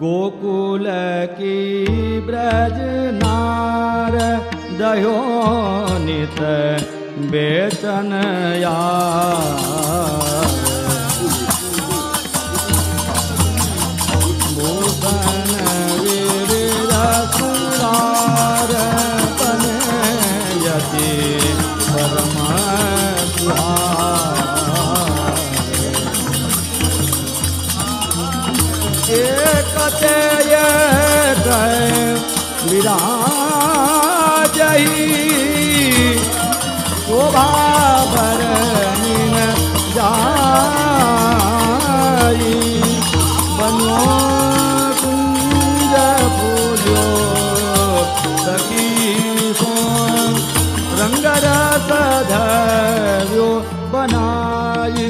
गोकुल की ब्रज नार दयो नित बेचन भूषण वीरसुरार पनयति परम एक विराजही शोभा भरनीन जाई बनो कुंज फूलो सखी सो रंग रस धर्यो बनाई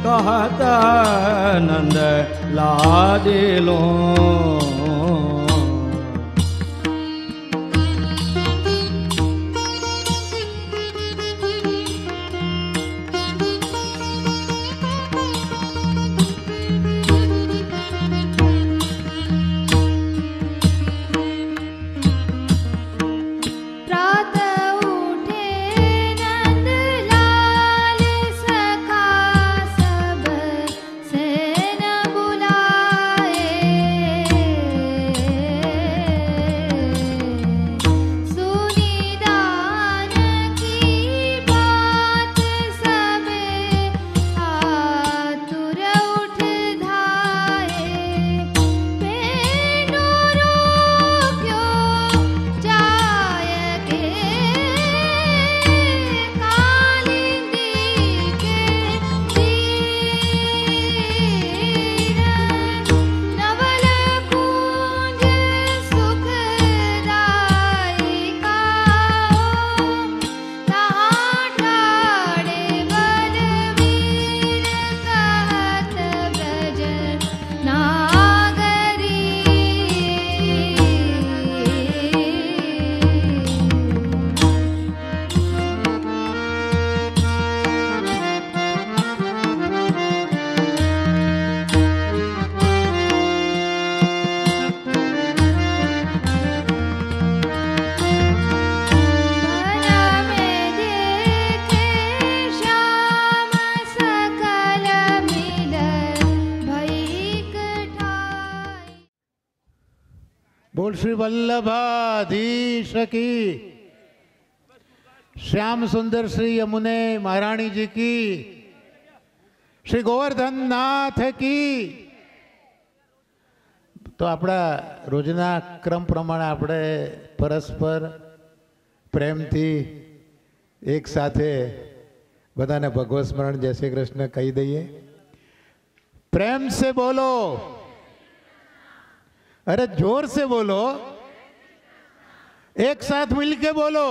कहत नंद लादिलो बोल श्री वल्लभाधीश की, श्याम सुंदर श्री यमुने महारानी जी की, श्री गोवर्धन नाथ की। तो अपना रोजना क्रम प्रमाण આપણે પરસ્પર પ્રેમથી એક સાથે બધાને ભગવત સ્મરણ જય શ્રી કૃષ્ણ કહી દઈએ। प्रेम से बोलो, अरे जोर से बोलो, एक साथ मिलके बोलो।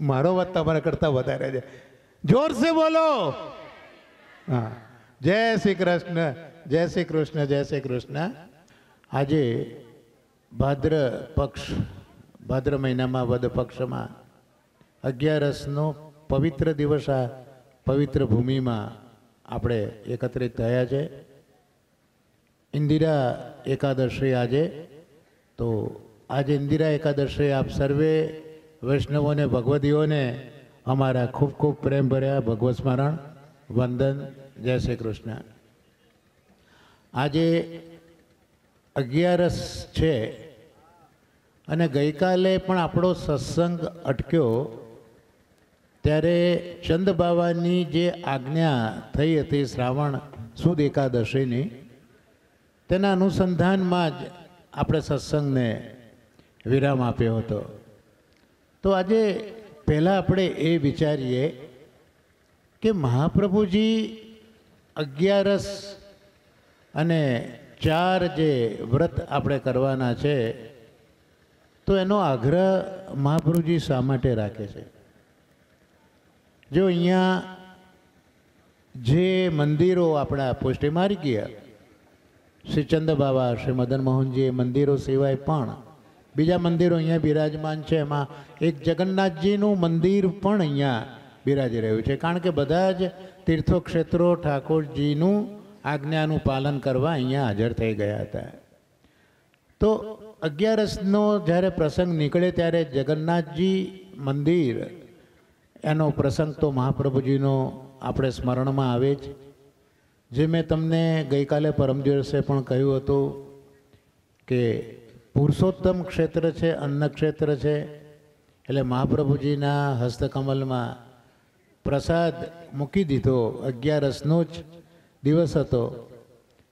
मारो बात तमारा करता વધારે છે। जोर से बोलो। हाँ, जय श्री कृष्ण, जय श्री कृष्ण, जय श्री कृष्ण। आज भाद्र पक्ष, भाद्र महीना में वद पक्ष में 11 पवित्र दिवस आ पवित्र भूमि में આપણે એકત્રિત થયા છે। इंदिरा एकादशी आजे, तो आज इंदिरा एकादशी आप सर्वे वैष्णवों ने भगवतीओं ने हमारा खूब खूब प्रेम भर्या भगवत स्मरण वंदन जय श्री कृष्ण। आज 11 છે અને ગઈકાલે પણ આપણો સત્સંગ અટક્યો ત્યારે ચંદ બાવાની જે આજ્ઞા થઈ હતી શ્રાવણ સુદ એકાદશીની, તેના અનુસંધાનમાં જ આપણે સત્સંગને વિરામ આપ્યો હતો। તો આજે પહેલાં આપણે એ વિચારીએ કે મહાપ્રભુજી 11 અને 4 જે વ્રત આપણે કરવાના છે, તો એનો આગ્રહ મહાપ્રભુજી શા માટે રાખે છે? જો અહીંયા જે મંદિરો આપણા પુષ્ટિ માર્ગીય શ્રી ચંદ બાબા, શ્રી મદન મોહનજી મંદિરો સિવાય પણ બીજા મંદિરો અહીંયા બિરાજમાન છે, એમાં એક જગન્નાથજીનું મંદિર પણ અહીંયા બિરાજી રહ્યું છે, કારણ કે બધા જ તીર્થોક્ષેત્રો ઠાકોરજીનું આજ્ઞાનું પાલન કરવા અહીંયા હાજર થઈ ગયા હતા. તો 11નો જ્યારે પ્રસંગ નીકળે ત્યારે જગન્નાથજી મંદિર એનો પ્રસંગ તો મહાપ્રભુજીનો આપણે સ્મરણમાં આવે જ. જે મેં તમને ગઈકાલે પરમ દિવસે પણ કહ્યું હતું કે પુરુષોત્તમ ક્ષેત્ર છે, અન્ન ક્ષેત્ર છે, એટલે મહાપ્રભુજીના હસ્તકમલમાં પ્રસાદ મૂકી દીધો. 11નો જ દિવસ હતો.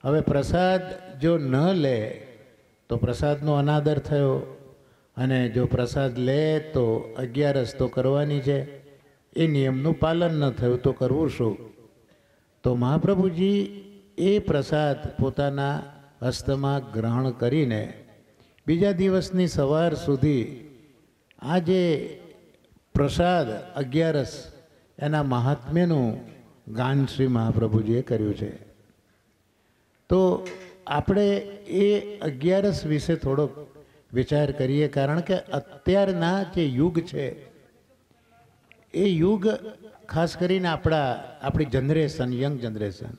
હવે પ્રસાદ જો ન લે તો પ્રસાદનો અનાદર થયો, અને જો પ્રસાદ લે તો 11 તો કરવાની છે, એ નિયમનું પાલન ન થયું તો કરવું શું? તો મહાપ્રભુજી એ પ્રસાદ પોતાના હસ્તમાં ગ્રહણ કરીને બીજા દિવસની સવાર સુધી આ જે પ્રસાદ 11 એના મહાત્મ્યનું ગાન શ્રી મહાપ્રભુજીએ કર્યું છે. તો આપણે એ 11 વિશે થોડોક વિચાર કરીએ, કારણ કે અત્યારના જે યુગ છે એ યુગ ખાસ કરીને આપણી જનરેશન, યંગ જનરેશન,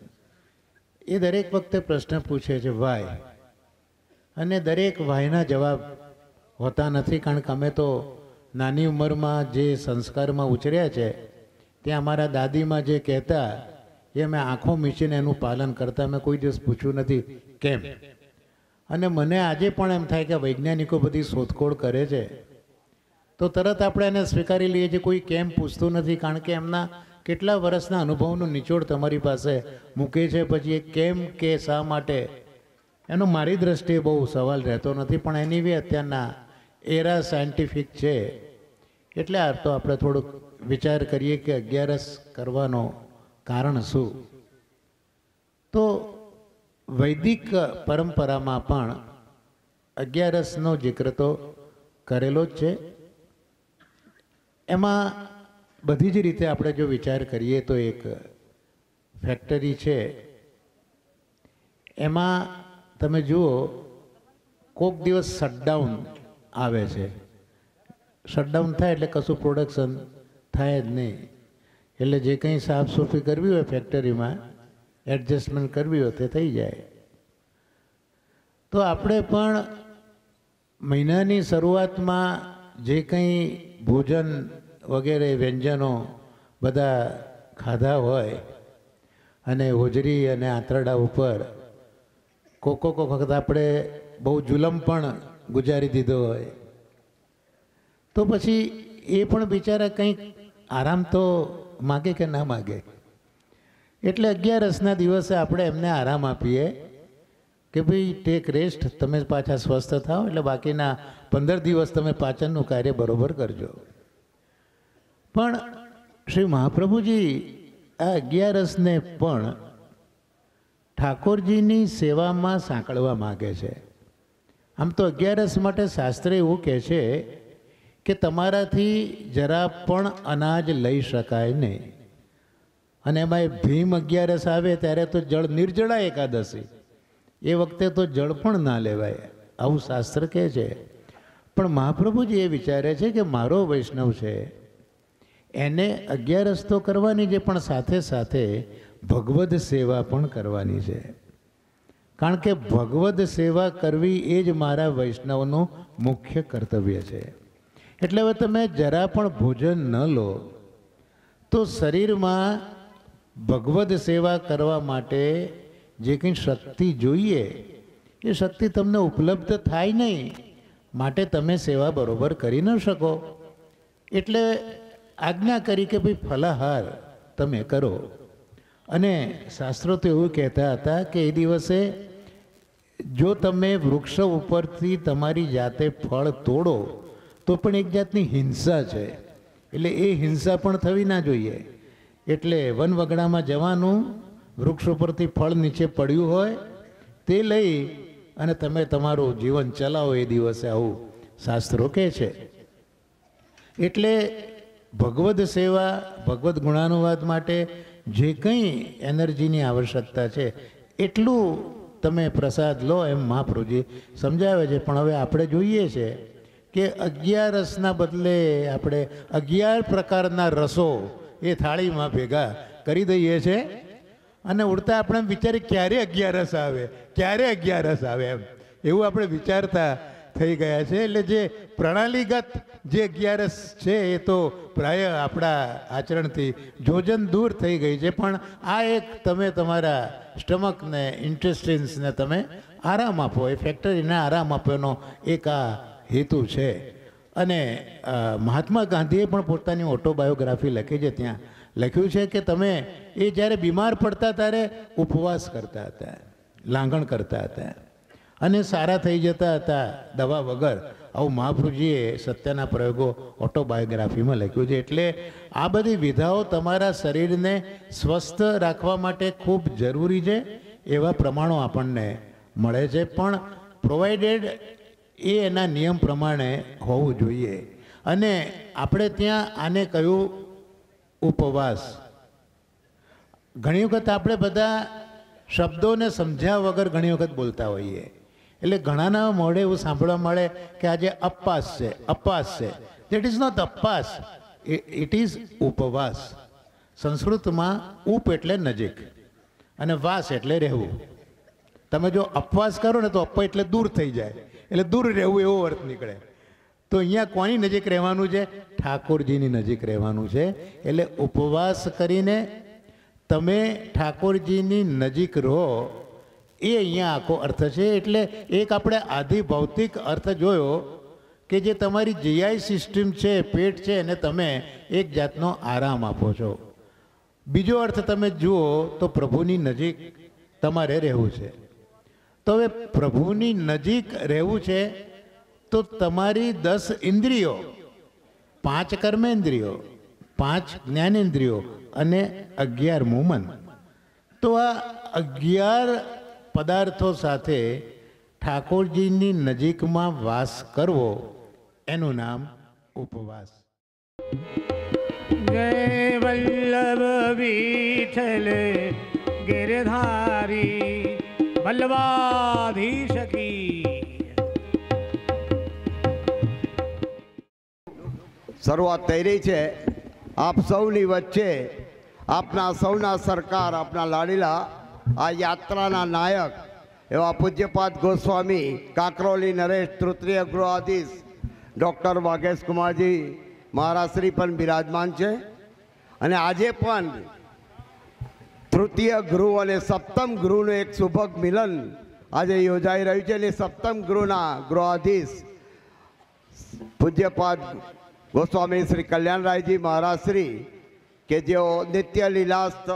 એ દરેક વખતે પ્રશ્ન પૂછે છે વાય, અને દરેક વાયના જવાબ હોતા નથી, કારણ કે અમે તો નાની ઉંમરમાં જે સંસ્કારમાં ઉછર્યા છે ત્યાં અમારા દાદીમાં જે કહેતા એ અમે આંખો મીચીને એનું પાલન કરતા. મેં કોઈ દિવસ પૂછ્યું નથી કેમ. અને મને આજે પણ એમ થાય કે વૈજ્ઞાનિકો બધી શોધખોળ કરે છે તો તરત આપણે એને સ્વીકારી લઈએ છીએ. કોઈ કેમ પૂછતું નથી, કારણ કે એમના કેટલા વર્ષના અનુભવનું નિચોડ તમારી પાસે મૂકે છે. પછી એ કેમ કે શા માટે એનો મારી દ્રષ્ટિએ બહુ સવાલ રહેતો નથી, પણ એની બી અત્યારના એરા સાયન્ટિફિક છે, એટલે આ તો આપણે થોડુંક વિચાર કરીએ કે 11 કરવાનો કારણ શું. તો વૈદિક પરંપરામાં પણ 11નો જિક્ર તો કરેલો જ છે. એમાં બધી જ રીતે આપણે જો વિચાર કરીએ તો એક ફેક્ટરી છે, એમાં તમે જુઓ કોઈક દિવસ શટડાઉન આવે છે. શટડાઉન થાય એટલે કશું પ્રોડક્શન થાય જ નહીં. એટલે જે કંઈ સાફ સફાઈ કરવી હોય ફેક્ટરીમાં, એડજસ્ટમેન્ટ કરવી હોય તે થઈ જાય. તો આપણે પણ મહિનાની શરૂઆતમાં જે કંઈ ભોજન વગેરે વ્યંજનો બધા ખાધા હોય અને હોજરી અને આંતરડા ઉપર કોક વખત આપણે બહુ જુલમ પણ ગુજારી દીધો હોય, તો પછી એ પણ બિચારા કંઈક આરામ તો માગે કે ના માગે. એટલે 11ના દિવસે આપણે એમને આરામ આપીએ કે ભાઈ ટેક રેસ્ટ, તમે પાછા સ્વસ્થ થાઓ, એટલે બાકીના 15 દિવસ તમે પાચનનું કાર્ય બરોબર કરજો. પણ શ્રી મહાપ્રભુજી આ 11ને પણ ઠાકોરજીની સેવામાં સાંકળવા માગે છે. આમ તો 11 માટે શાસ્ત્ર એવું કહે છે કે તમારાથી જરા પણ અનાજ લઈ શકાય નહીં. અને એમાં ભીમ 11 આવે ત્યારે તો જળ નિર્જળા એકાદશી, એ વખતે તો જળ પણ ના લેવાય, આવું શાસ્ત્ર કહે છે. પણ મહાપ્રભુજી એ વિચારે છે કે મારો વૈષ્ણવ છે એને 11 તો કરવાની છે, પણ સાથે સાથે ભગવદ સેવા પણ કરવાની છે. કારણ કે ભગવદ સેવા કરવી એ જ મારા વૈષ્ણવનું મુખ્ય કર્તવ્ય છે. એટલે હવે તમે જરા પણ ભોજન ન લો તો શરીરમાં ભગવદ સેવા કરવા માટે જે કંઈ શક્તિ જોઈએ એ શક્તિ તમને ઉપલબ્ધ થાય નહીં, માટે તમે સેવા બરોબર કરી ન શકો. એટલે આજ્ઞા કરી કે ભાઈ ફલાહાર તમે કરો. અને શાસ્ત્રો તો એવું કહેતા હતા કે એ દિવસે જો તમે વૃક્ષ ઉપરથી તમારી જાતે ફળ તોડો તો પણ એક જાતની હિંસા છે, એટલે એ હિંસા પણ થવી ના જોઈએ. એટલે વનવગડામાં જવાનું, વૃક્ષ ઉપરથી ફળ નીચે પડ્યું હોય તે લઈ અને તમે તમારું જીવન ચલાવો એ દિવસે, આવું શાસ્ત્રો કહે છે. એટલે ભગવદ સેવા, ભગવદ ગુણાનુવાદ માટે જે કંઈ એનર્જીની આવશ્યકતા છે એટલું તમે પ્રસાદ લો, એમ મહાપ્રભુજી સમજાવે છે. પણ હવે આપણે જોઈએ છે કે 11 રસના બદલે આપણે 11 પ્રકારના રસો એ થાળીમાં ભેગા કરી દઈએ છીએ અને ઉડતા આપણે વિચારીએ ક્યારે 11 રસ આવે, ક્યારે 11 રસ આવે એમ એવું આપણે વિચારતા થઈ ગયા છે. એટલે જે પ્રણાલીગત જે 11 રસ છે એ તો પ્રાય આપણા આચરણથી જોજન દૂર થઈ ગઈ છે. પણ આ એક તમે તમારા સ્ટમકને ઇન્ટેસ્ટિન્સને તમે આરામ આપો, એ ફેક્ટરીને આરામ આપવાનો એક આ હેતુ છે. અને મહાત્મા ગાંધીએ પણ પોતાની ઓટોબાયોગ્રાફી લખી છે, ત્યાં લખ્યું છે કે તમે એ જ્યારે બીમાર પડતા ત્યારે ઉપવાસ કરતા હતા, લાંઘણ કરતા હતા અને સારા થઈ જતા હતા દવા વગર. આવું મહાપ્રભુજીએ સત્યના પ્રયોગો ઓટોબાયોગ્રાફીમાં લખ્યું છે. એટલે આ બધી વિધાઓ તમારા શરીરને સ્વસ્થ રાખવા માટે ખૂબ જરૂરી છે. એવા પ્રમાણો આપણને મળે છે, પણ પ્રોવાઇડેડ એ એના નિયમ પ્રમાણે હોવું જોઈએ. અને આપણે ત્યાં આને કહ્યું ઉપવાસ. ઘણી વખત આપણે બધા શબ્દોને સમજ્યા વગર ઘણી વખત બોલતા હોઈએ. એટલે ઘણાના મોઢે એવું સાંભળવા મળે કે આજે અપવાસ છે, અપવાસ છે. દેટ ઇઝ નોટ અપવાસ, ઇટ ઇઝ ઉપવાસ. સંસ્કૃતમાં ઉપ એટલે નજીક અને વાસ એટલે રહેવું. તમે જો અપવાસ કરો ને તો અપ એટલે દૂર થઈ જાય, એટલે દૂર રહેવું એવો અર્થ નીકળે. તો અહીંયા કોની નજીક રહેવાનું છે? ઠાકોરજીની નજીક રહેવાનું છે. એટલે ઉપવાસ કરીને તમે ઠાકોરજીની નજીક રહો, એ અહીંયા આખો અર્થ છે. એટલે એક આપણે આધિ ભૌતિક અર્થ જોયો કે જે તમારી જીઆઈ સિસ્ટમ છે, પેટ છે, એને તમે એક જાતનો આરામ આપો છો. બીજો અર્થ તમે જુઓ તો પ્રભુની નજીક તમારે રહેવું છે. તો હવે પ્રભુની નજીક રહેવું છે તો તમારી 10 ઇન્દ્રિયો, 5 કર્મેન્દ્રિયો, 5 જ્ઞાનેન્દ્રિયો અને 11 મન, તો આ 11 પદાર્થો સાથે ઠાકોરજીની નજીકમાં વાસ કરવો, એનું નામ ઉપવાસ. જય વલ્લભ વિઠ્ઠલ ગિરધારી બલ્લવાધીશ કી. શરૂઆત થઈ રહી છે. આપ સૌની વચ્ચે આપના સૌના સરકાર, આપના લાડીલા આ યાત્રાના નાયક એવા પૂજ્યપાદ ગોસ્વામી કાકરોલી નરેશ તૃતીય ગૃહાધીશ ડૉક્ટર વાઘેશ કુમારજી મહારાજશ્રી પણ બિરાજમાન છે. અને આજે પણ તૃતીય ગૃહ અને સપ્તમ ગૃહનું એક શુભક મિલન આજે યોજાઈ રહ્યું છે. અને સપ્તમ ગૃહના ગૃહાધીશ પૂજ્યપાદ ગોસ્વામી શ્રી કલ્યાણરાયજી મહારાજશ્રી કે જેઓ નિત્ય લીલાસ્થ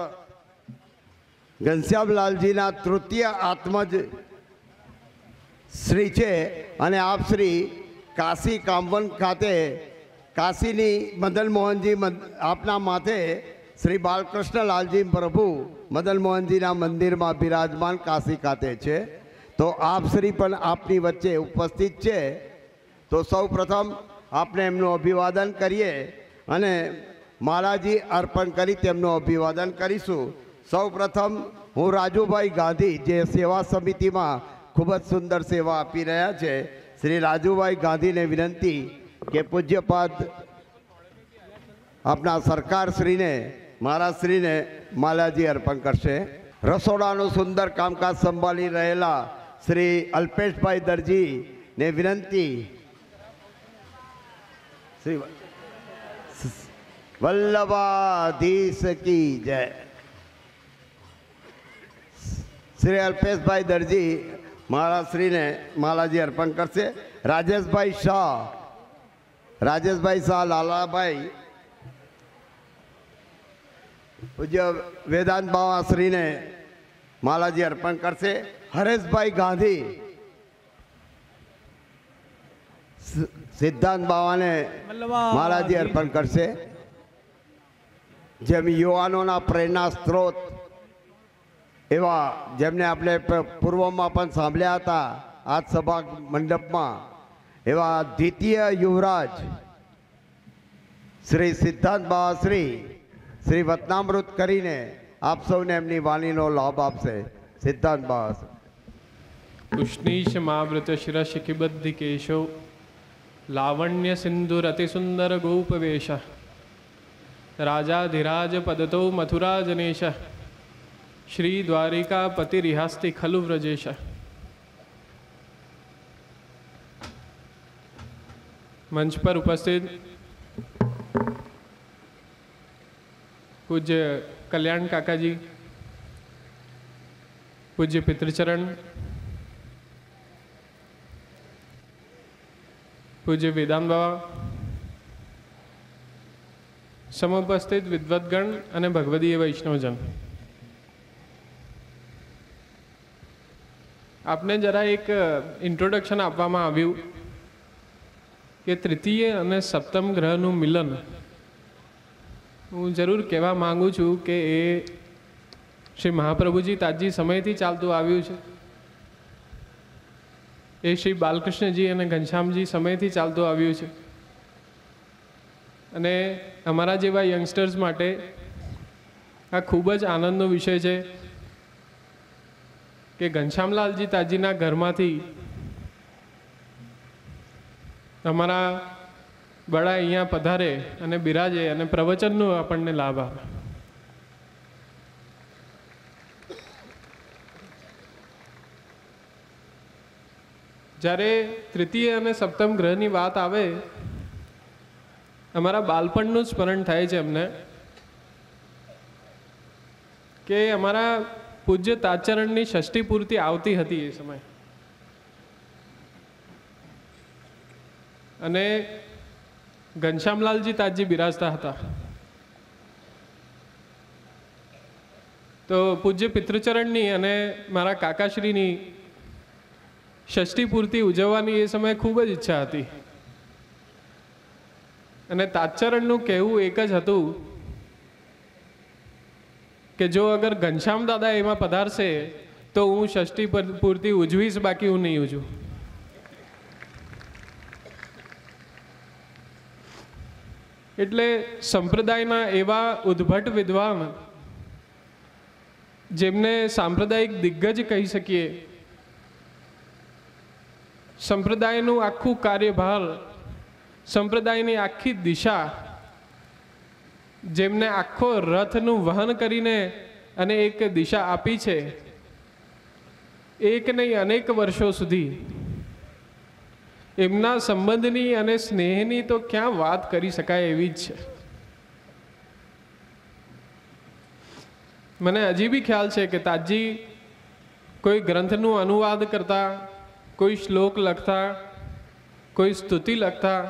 ઘનશ્યામલાલજીના તૃતીય આત્મજ શ્રી છે. અને આપ શ્રી કાશી કામવન ખાતે કાશીની મદન મોહનજી આપના માથે શ્રી બાલકૃષ્ણલાલજી પ્રભુ મદન મોહનજીના મંદિરમાં બિરાજમાન કાશી ખાતે છે. તો આપ શ્રી પણ આપની વચ્ચે ઉપસ્થિત છે. તો સૌ પ્રથમ આપણે એમનું અભિવાદન કરીએ અને માલાજી અર્પણ કરી તેમનું અભિવાદન કરીશું. સૌ પ્રથમ હું રાજુભાઈ ગાંધી, જે સેવા સમિતિમાં ખૂબ જ સુંદર સેવા આપી રહ્યા છે, શ્રી રાજુભાઈ ગાંધીને વિનંતી કે પૂજ્યપાદ આપના સરકારશ્રીને મહારાજશ્રીને માલાજી અર્પણ કરશે. રસોડાનું સુંદર કામકાજ સંભાળી રહેલા શ્રી અલ્પેશભાઈ દરજીને વિનંતી, શ્રી વલ્લભાધીશ કી જય. શ્રી અલ્પેશભાઈ દરજી મહારાજશ્રીને માલાજી અર્પણ કરશે. રાજેશભાઈ શાહ લાલાભાઈ પૂજ્ય વેદાંત બાવાશ્રીને માલાજી અર્પણ કરશે. હરેશભાઈ ગાંધી સિદ્ધાંત બાવાને માલાજી અર્પણ કરશે. જેમ યુવાનોના પ્રેરણા સ્ત્રોત એવા જેમને આપણે પૂર્વમાં પણ સાંભળ્યા હતા આજ સભા મંડપમાં, એવા દ્વિતીય યુવરાજ શ્રી સિદ્ધાંત બાવાશ્રી શ્રી વતનામૃત કરીને આપ સૌને એમની વાણીનો લાભ આપશે. સિદ્ધાંત બાવાશ્રી. ઉષ્ણીશ માવૃત શિરશ કિબદ્ધિ કેશો लावण्य सिंधुरति सुंदर गोपवेश राजाधिराज पदतो मथुरा जनेश श्री द्वारिका पतिरिहास्ति खलु व्रजेश। मंच पर उपस्थित पूज्य कल्याण काका जी, पूज्य पितृचरण, पूज्य वेदांत बाबा, समुपस्थित विद्वद्गण અને ભગવદીય વૈષ્ણવજન, આપને જરા એક ઇન્ટ્રોડક્શન આપવામાં આવ્યું કે તૃતીય અને સપ્તમ ગ્રહનું મિલન. હું જરૂર કહેવા માગું છું કે એ શ્રી મહાપ્રભુજી તાજી સમયથી ચાલતું આવ્યું છે. એ શ્રી બાલકૃષ્ણજી અને ઘનશ્યામજી સમયથી ચાલતું આવ્યું છે. અને અમારા જેવા યંગસ્ટર્સ માટે આ ખૂબ જ આનંદનો વિષય છે કે ઘનશ્યામલાલજી તાજીના ઘરમાંથી અમારા બળા અહીંયા પધારે અને બિરાજે અને પ્રવચનનો આપણને લાભ આવે. જ્યારે તૃતીય અને સપ્તમ ગ્રહની વાત આવે, અમારા બાળપણનું સ્મરણ થાય છે અમને કે અમારા પૂજ્ય તાચરણની ષષ્ઠી પૂર્તિ આવતી હતી એ સમય. અને ઘનશ્યામલાલજી તાજી બિરાજતા હતા. તો પૂજ્ય પિતૃચરણની અને મારા કાકાશ્રીની ષષ્ઠી પૂર્તિ ઉજવવાની એ સમયે ખૂબ જ ઈચ્છા હતી. અને તાચરણનું કહેવું એક જ હતું કે જો અગર ઘનશ્યામ દાદા એમાં પધારશે તો હું ષષ્ઠી પૂર્તિ ઉજવીશ, બાકી હું નહીં ઉજવું. એટલે સંપ્રદાયના એવા ઉદ્ભટ વિદ્વાન જેમને સાંપ્રદાયિક દિગ્ગજ કહી શકીએ, સંપ્રદાયનું આખું કાર્યભાર, સંપ્રદાયની આખી દિશા, જેમને આખો રથનું વહન કરીને અને એક દિશા આપી છે, એક નહીં અનેક વર્ષો સુધી, એમના સંબંધની અને સ્નેહની તો ક્યાં વાત કરી શકાય એવી જ છે. મને હજી બી ખ્યાલ છે કે તાજી કોઈ ગ્રંથનું અનુવાદ કરતા, કોઈ શ્લોક લખતા, કોઈ સ્તુતિ લખતા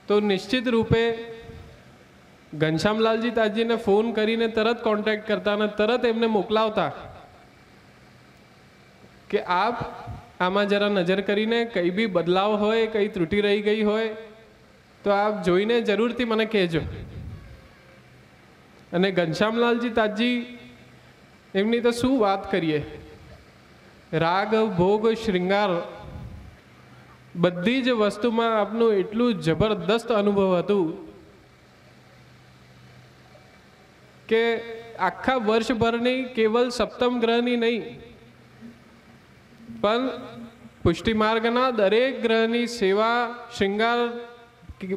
તો નિશ્ચિત રૂપે ઘનશ્યામલાલજી તાજીને ફોન કરીને તરત કોન્ટેક્ટ કરતા અને તરત એમને મોકલાવતા કે આપ આમાં જરા નજર કરીને કંઈ બી બદલાવ હોય, કંઈ ત્રુટિ રહી ગઈ હોય તો આપ જોઈને જરૂરથી મને કહેજો. અને ઘનશ્યામલાલજી તાજી એમની તો શું વાત કરીએ, રાગ ભોગ શ્રૃંગાર બધી જ વસ્તુમાં આપનું એટલું જબરદસ્ત અનુભવ હતું કે આખા વર્ષભરની કેવલ સપ્તમ ગ્રહની નહીં પણ પુષ્ટિ માર્ગના દરેક ગ્રહની સેવા, શ્રૃંગાર,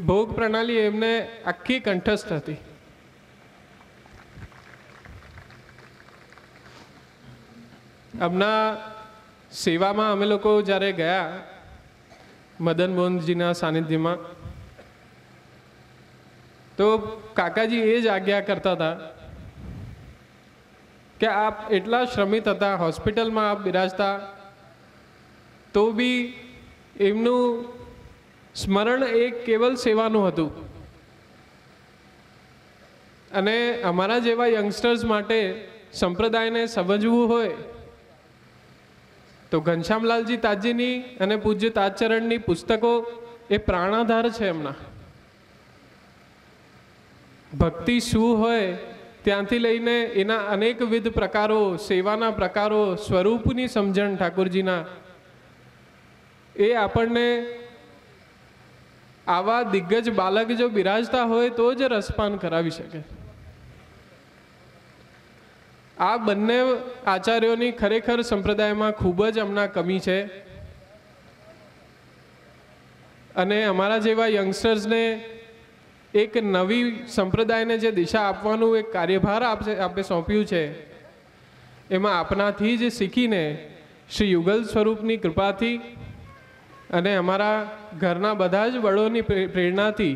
ભોગ પ્રણાલી એમને આખી કંઠસ્થ હતી. હમણાં સેવામાં અમે લોકો જ્યારે ગયા મદન મોહનજીના સાનિધ્યમાં, તો કાકાજી એ જ આજ્ઞા કરતા હતા કે આપ એટલા શ્રમિત હતા, હોસ્પિટલમાં આપ બિરાજતા તો બી એમનું સ્મરણ એક કેવલ સેવાનું હતું. અને અમારા જેવા યંગસ્ટર્સ માટે સંપ્રદાયને સમજવું હોય તો ઘનશ્યામલાલજી તાજીની અને પૂજ્ય તાજચરણની પુસ્તકો એ પ્રાણાધાર છે એમના. ભક્તિ શું હોય ત્યાંથી લઈને એના અનેકવિધ પ્રકારો, સેવાના પ્રકારો, સ્વરૂપની સમજણ ઠાકોરજીના, એ આપણને આવા દિગ્ગજ બાલક જો બિરાજતા હોય તો જ રસપાન કરાવી શકે. આ બંને આચાર્યોની ખરેખર સંપ્રદાયમાં ખૂબ જ હમણાં કમી છે. અને અમારા જેવા યંગસ્ટર્સને એક નવી સંપ્રદાયને જે દિશા આપવાનું એક કાર્યભાર આપે સોંપ્યું છે, એમાં આપનાથી જ શીખીને શ્રી યુગલ સ્વરૂપની કૃપાથી અને અમારા ઘરના બધા જ વડોની પ્રેરણાથી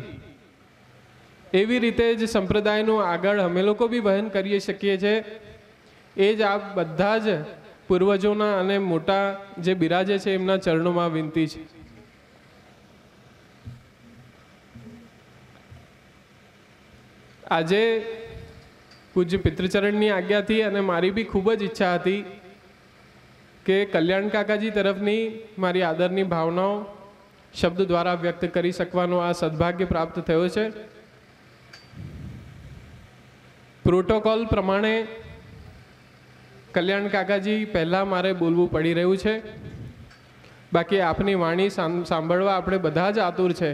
એવી રીતે જ સંપ્રદાયનું આગળ અમે લોકો બી વહન કરી શકીએ છીએ. એ જ આપ બધા જ પૂર્વજોના અને મોટા જે બિરાજે છે એમના ચરણોમાં વિનંતી છે. આજે પૂજ્ય પિતૃચરણની આજ્ઞાથી અને મારી બી ખૂબ જ ઈચ્છા હતી કે કલ્યાણ કાકાજી તરફની મારી આદરની ભાવનાઓ શબ્દ દ્વારા વ્યક્ત કરી શકવાનો આ સદભાગ્ય પ્રાપ્ત થયો છે. પ્રોટોકોલ પ્રમાણે કલ્યાણ કાકાજી પહેલાં મારે બોલવું પડી રહ્યું છે. બાકી આપની વાણી સાંભળવા આપણે બધા જ આતુર છે,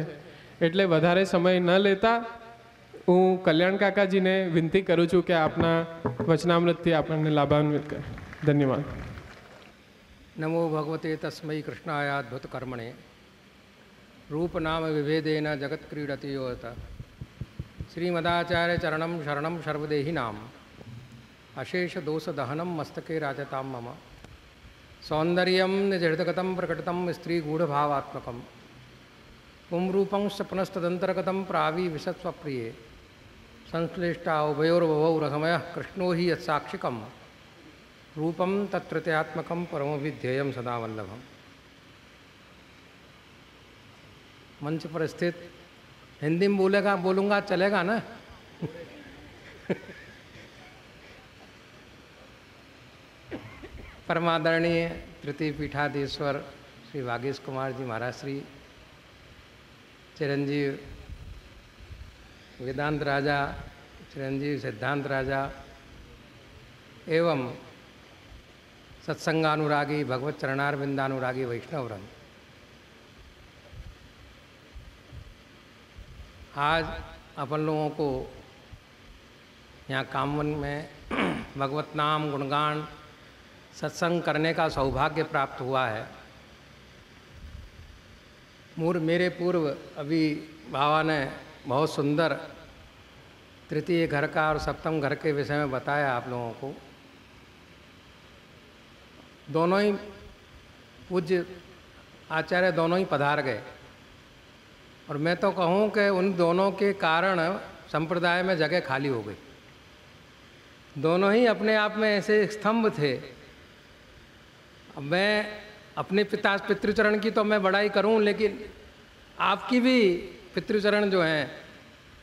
એટલે વધારે સમય ન લેતા હું કલ્યાણ કાકાજીને વિનંતી કરું છું કે આપના વચનામૃતથી આપણને લાભાન્વિત કરે. ધન્યવાદ. नमो भगवते तस्मै कृष्णाय अद्भुत कर्मणे रूप नाम विभेदेन जगत क्रीडति योत श्रीमदाचार्य चरणम शरणम सर्वदेहि नाम अशेष दोष दहनम मस्तके राजताम मम सौंदर्यम निजहृदगतम प्रकटितम स्त्री गूढ़भावात्मकम पुंरूपं पुनस्तदंतर्गतम प्रावी विशत्स्वप्रिये संश्लिष्टा उभयोर्भवौ रसमय कृष्णो हि यत्साक्षिकम रूपम तत्प्रत्यात्मकम परमोभिध्येयम सदा वल्लभम. मंच पर स्थित हिंदी में बोलूँगा चलेगा ना? परमादरणीय तृतीय पीठाधीश्वर श्री वागीश कुमार जी महाराज श्री, चिरंजीव वेदांत राजा, चिरंजीव सिद्धांत राजा एवं सत्संगानुरागी भगवत चरणारविंदानुरागी वैष्णववृंद, आज अपन लोगों को यहाँ कामवन में भगवत नाम गुणगान सत्संग करने का सौभाग्य प्राप्त हुआ है. मेरे पूर्व अभी बाबा ने बहुत सुंदर तृतीय घर का और सप्तम घर के विषय में बताया आप लोगों को. दोनों ही पूज्य आचार्य दोनों ही पधार गए और मैं तो कहूँ कि उन दोनों के कारण संप्रदाय में जगह खाली हो गई. दोनों ही अपने आप में ऐसे स्तंभ थे. अब मैं अपने पितृचरण की तो मैं बड़ाई करूं, लेकिन आपकी भी पितृचरण जो हैं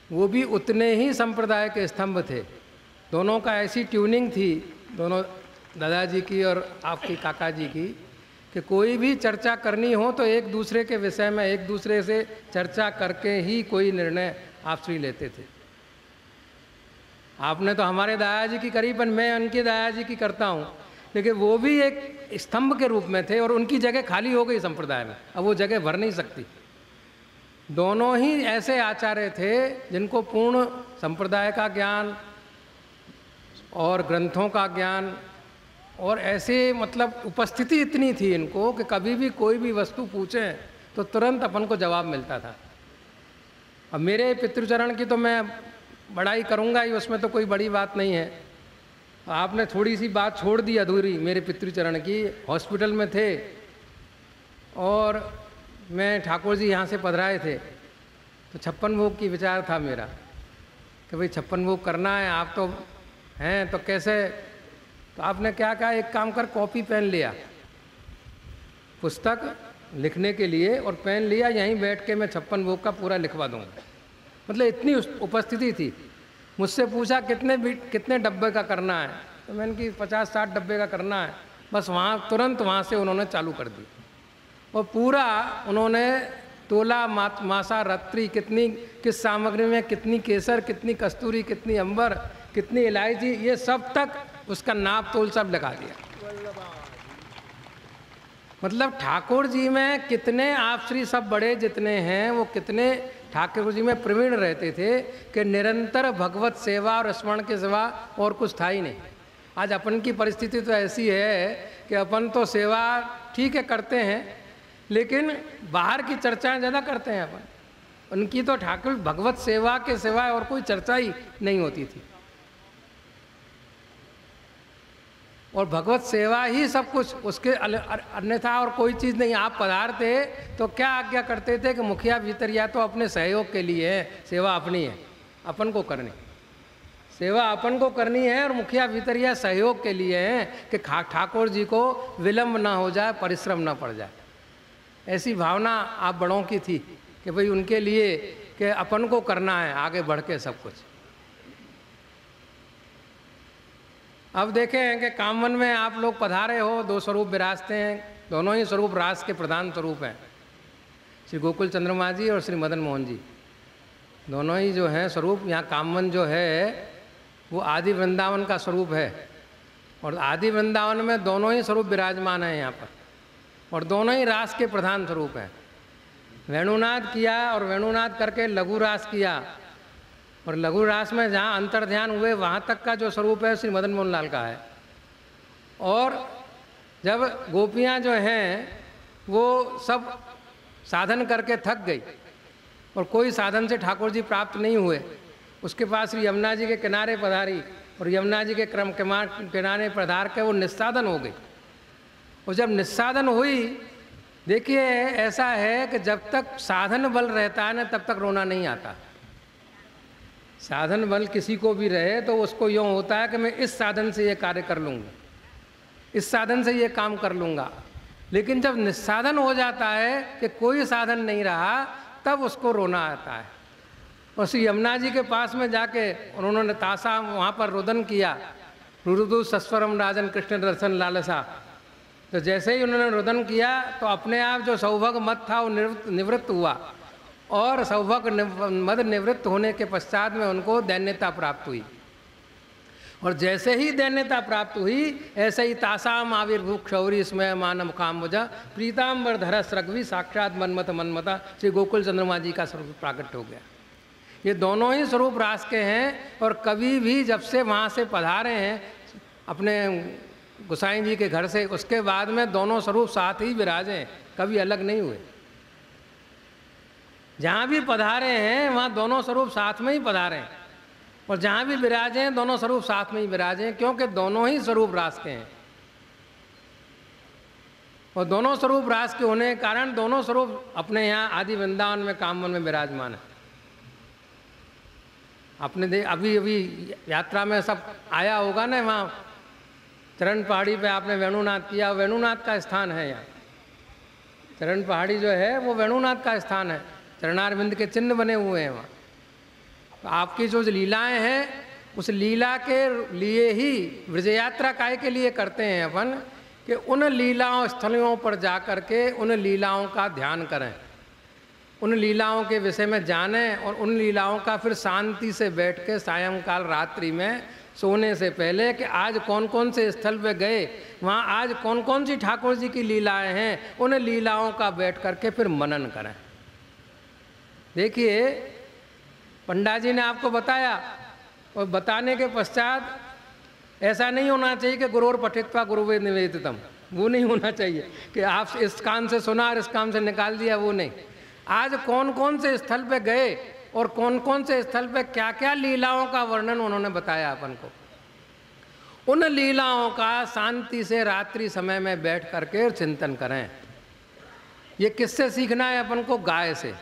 वो भी उतने ही संप्रदाय के स्तंभ थे. दोनों का ऐसी ट्यूनिंग थी, दोनों दादाजी की और आपकी काका जी की, कि कोई भी चर्चा करनी हो तो एक दूसरे के विषय में एक दूसरे से चर्चा करके ही कोई निर्णय आप श्री लेते थे. आपने तो हमारे दादाजी की करी, पर मैं उनके दादाजी की करता हूँ, लेकिन वो भी एक स्तंभ के रूप में थे और उनकी जगह खाली हो गई संप्रदाय में. अब वो जगह भर नहीं सकती. दोनों ही ऐसे आचार्य थे जिनको पूर्ण संप्रदाय का ज्ञान और ग्रंथों का ज्ञान और ऐसे मतलब उपस्थिति इतनी थी इनको कि कभी भी कोई भी वस्तु पूछें तो तुरंत अपन को जवाब मिलता था. अब मेरे पितृचरण की तो मैं बड़ाई करूँगा ही, उसमें तो कोई बड़ी बात नहीं है. आपने थोड़ी सी बात छोड़ दी अधूरी मेरे पितृचरण की. हॉस्पिटल में थे और मैं ठाकुर जी यहाँ से पधराए थे तो 56 भोग की विचार था मेरा कि भाई 56 भोग करना है. आप तो हैं तो कैसे, तो आपने क्या कहा, एक काम कर, कॉपी पेन लिया, पुस्तक लिखने के लिए, और पेन लिया, यहीं बैठ के मैं 56 भोग का पूरा लिखवा दूँगा. मतलब इतनी उपस्थिति थी. मुझसे पूछा कितने डब्बे का करना है, तो मैंने कि 50-60 डब्बे का करना है. बस वहाँ तुरंत वहाँ से उन्होंने चालू कर दी और पूरा उन्होंने तोला मासा रत्ती कितनी किस सामग्री में कितनी केसर, कितनी कस्तूरी, कितनी अंबर, कितनी इलायची, ये सब तक उसका नाप तोल सब लगा दिया. मतलब ठाकुर जी में कितने आप श्री सब बड़े जितने हैं वो कितने ठाकुर जी में प्रवीण रहते थे कि निरंतर भगवत सेवा और स्मरण के सिवा और कुछ था ही नहीं. आज अपन की परिस्थिति तो ऐसी है कि अपन तो सेवा ठीक है करते हैं, लेकिन बाहर की चर्चाएं ज़्यादा करते हैं अपन। उनकी तो ठाकुर भगवत सेवा के सिवाय और कोई चर्चा ही नहीं होती थी, और भगवत सेवा ही सब कुछ, उसके अन्यथा और कोई चीज़ नहीं। आप पधारते तो क्या आज्ञा करते थे कि मुखिया भीतर या तो अपने सहयोग के लिए है, सेवा अपनी है, अपन को करनी, सेवा अपन को करनी है, और मुखिया भीतर या सहयोग के लिए है कि ठाकुर जी को विलम्ब ना हो जाए, परिश्रम ना पड़ जाए। ऐसी भावना आप बड़ों की थी कि भाई उनके लिए कि अपन को करना है आगे बढ़ के सब कुछ। अब देखें कि कामवन में आप लोग पधारे हो, दो स्वरूप विराजते हैं, दोनों ही स्वरूप रास के प्रधान स्वरूप हैं, श्री गोकुल चंद्रमा जी और श्री मदन मोहन जी, दोनों ही जो हैं स्वरूप। यहाँ कामवन जो है वो आदि वृंदावन का स्वरूप है, और आदि वृंदावन में दोनों ही स्वरूप विराजमान हैं यहाँ पर, और दोनों ही रास के प्रधान स्वरूप हैं। वेणुनाद किया और वेणुनाद करके लघु रास किया, और लघु रास में जहाँ अंतर ध्यान हुए वहाँ तक का जो स्वरूप है श्री मदन मोहन लाल का है। और जब गोपियाँ जो हैं वो सब साधन करके थक गई और कोई साधन से ठाकुर जी प्राप्त नहीं हुए, उसके पास श्री यमुना जी के किनारे पधारी, और यमुना जी के किनारे पधार के वो निस्साधन हो गई। और जब निस्साधन हुई, देखिए ऐसा है कि जब तक साधन बल रहता है ना तब तक रोना नहीं आता। साधन बल किसी को भी रहे तो उसको यूँ होता है कि मैं इस साधन से ये कार्य कर लूँगा, इस साधन से ये काम कर लूँगा। लेकिन जब निस्साधन हो जाता है कि कोई साधन नहीं रहा, तब उसको रोना आता है। और श्री यमुना जी के पास में जाके उन्होंने तासा वहाँ पर रुदन किया, रुदु सस्वरम राजन कृष्ण दर्शन लालसा। तो जैसे ही उन्होंने रुदन किया तो अपने आप जो सौभाग्य मद था वो निवृत्त हुआ, और सौभाग्य मद निवृत्त होने के पश्चात में उनको दैन्यता प्राप्त हुई। और जैसे ही दैन्यता प्राप्त हुई, ऐसे ही तासाम आविर्भूत क्षौरी स्मय मानव काम्बुजा प्रीताम्बर धरा सृग्वी साक्षात मनमत मनमता श्री गोकुल चंद्रमा जी का स्वरूप प्राकट हो गया। ये दोनों ही स्वरूप रास के हैं, और कभी भी जब से वहाँ से पधारे हैं अपने गोसाई जी के घर से, उसके बाद में दोनों स्वरूप साथ ही विराजे, कभी अलग नहीं हुए। जहाँ भी पधारे हैं वहाँ दोनों स्वरूप साथ में ही पधारे हैं, और जहाँ भी विराजे हैं दोनों स्वरूप साथ में ही विराजे हैं, क्योंकि दोनों ही स्वरूप रास के हैं। और दोनों स्वरूप रास के होने के कारण दोनों स्वरूप अपने यहाँ आदि वृंदावन में कामवन में विराजमान है। आपने अभी अभी यात्रा में सब आया होगा ना, वहाँ चरण पहाड़ी पे आपने वेणुनाथ किया, वेणुनाथ का स्थान है यहाँ। चरण पहाड़ी जो है वो वेणुनाथ का स्थान है, चरणारविंद के चिन्ह बने हुए हैं वहाँ। तो आपकी जो लीलाएं हैं उस लीला के लिए ही ब्रज यात्रा काय के लिए करते हैं अपन, कि उन लीलाओं स्थलों पर जा कर के उन लीलाओं का ध्यान करें, उन लीलाओं के विषय में जानें, और उन लीलाओं का फिर शांति से बैठ के सायंकाल रात्रि में सोने से पहले कि आज कौन कौन से स्थल पे गए, वहाँ आज कौन कौन सी ठाकुर जी की लीलाएं हैं, उन लीलाओं का बैठ करके फिर मनन करें। देखिए पंडा जी ने आपको बताया, और बताने के पश्चात ऐसा नहीं होना चाहिए कि गुरोर पठित्वा गुरुवे निवेदितम, वो नहीं होना चाहिए कि आप इस कान से सुना और इस कान से निकाल दिया, वो नहीं। आज कौन कौन से स्थल पे गए और कौन कौन से स्थल पे क्या क्या लीलाओं का वर्णन उन्होंने बताया अपन को, उन लीलाओं का शांति से रात्रि समय में बैठ करके चिंतन करें। ये किससे सीखना है अपन को? गाय से।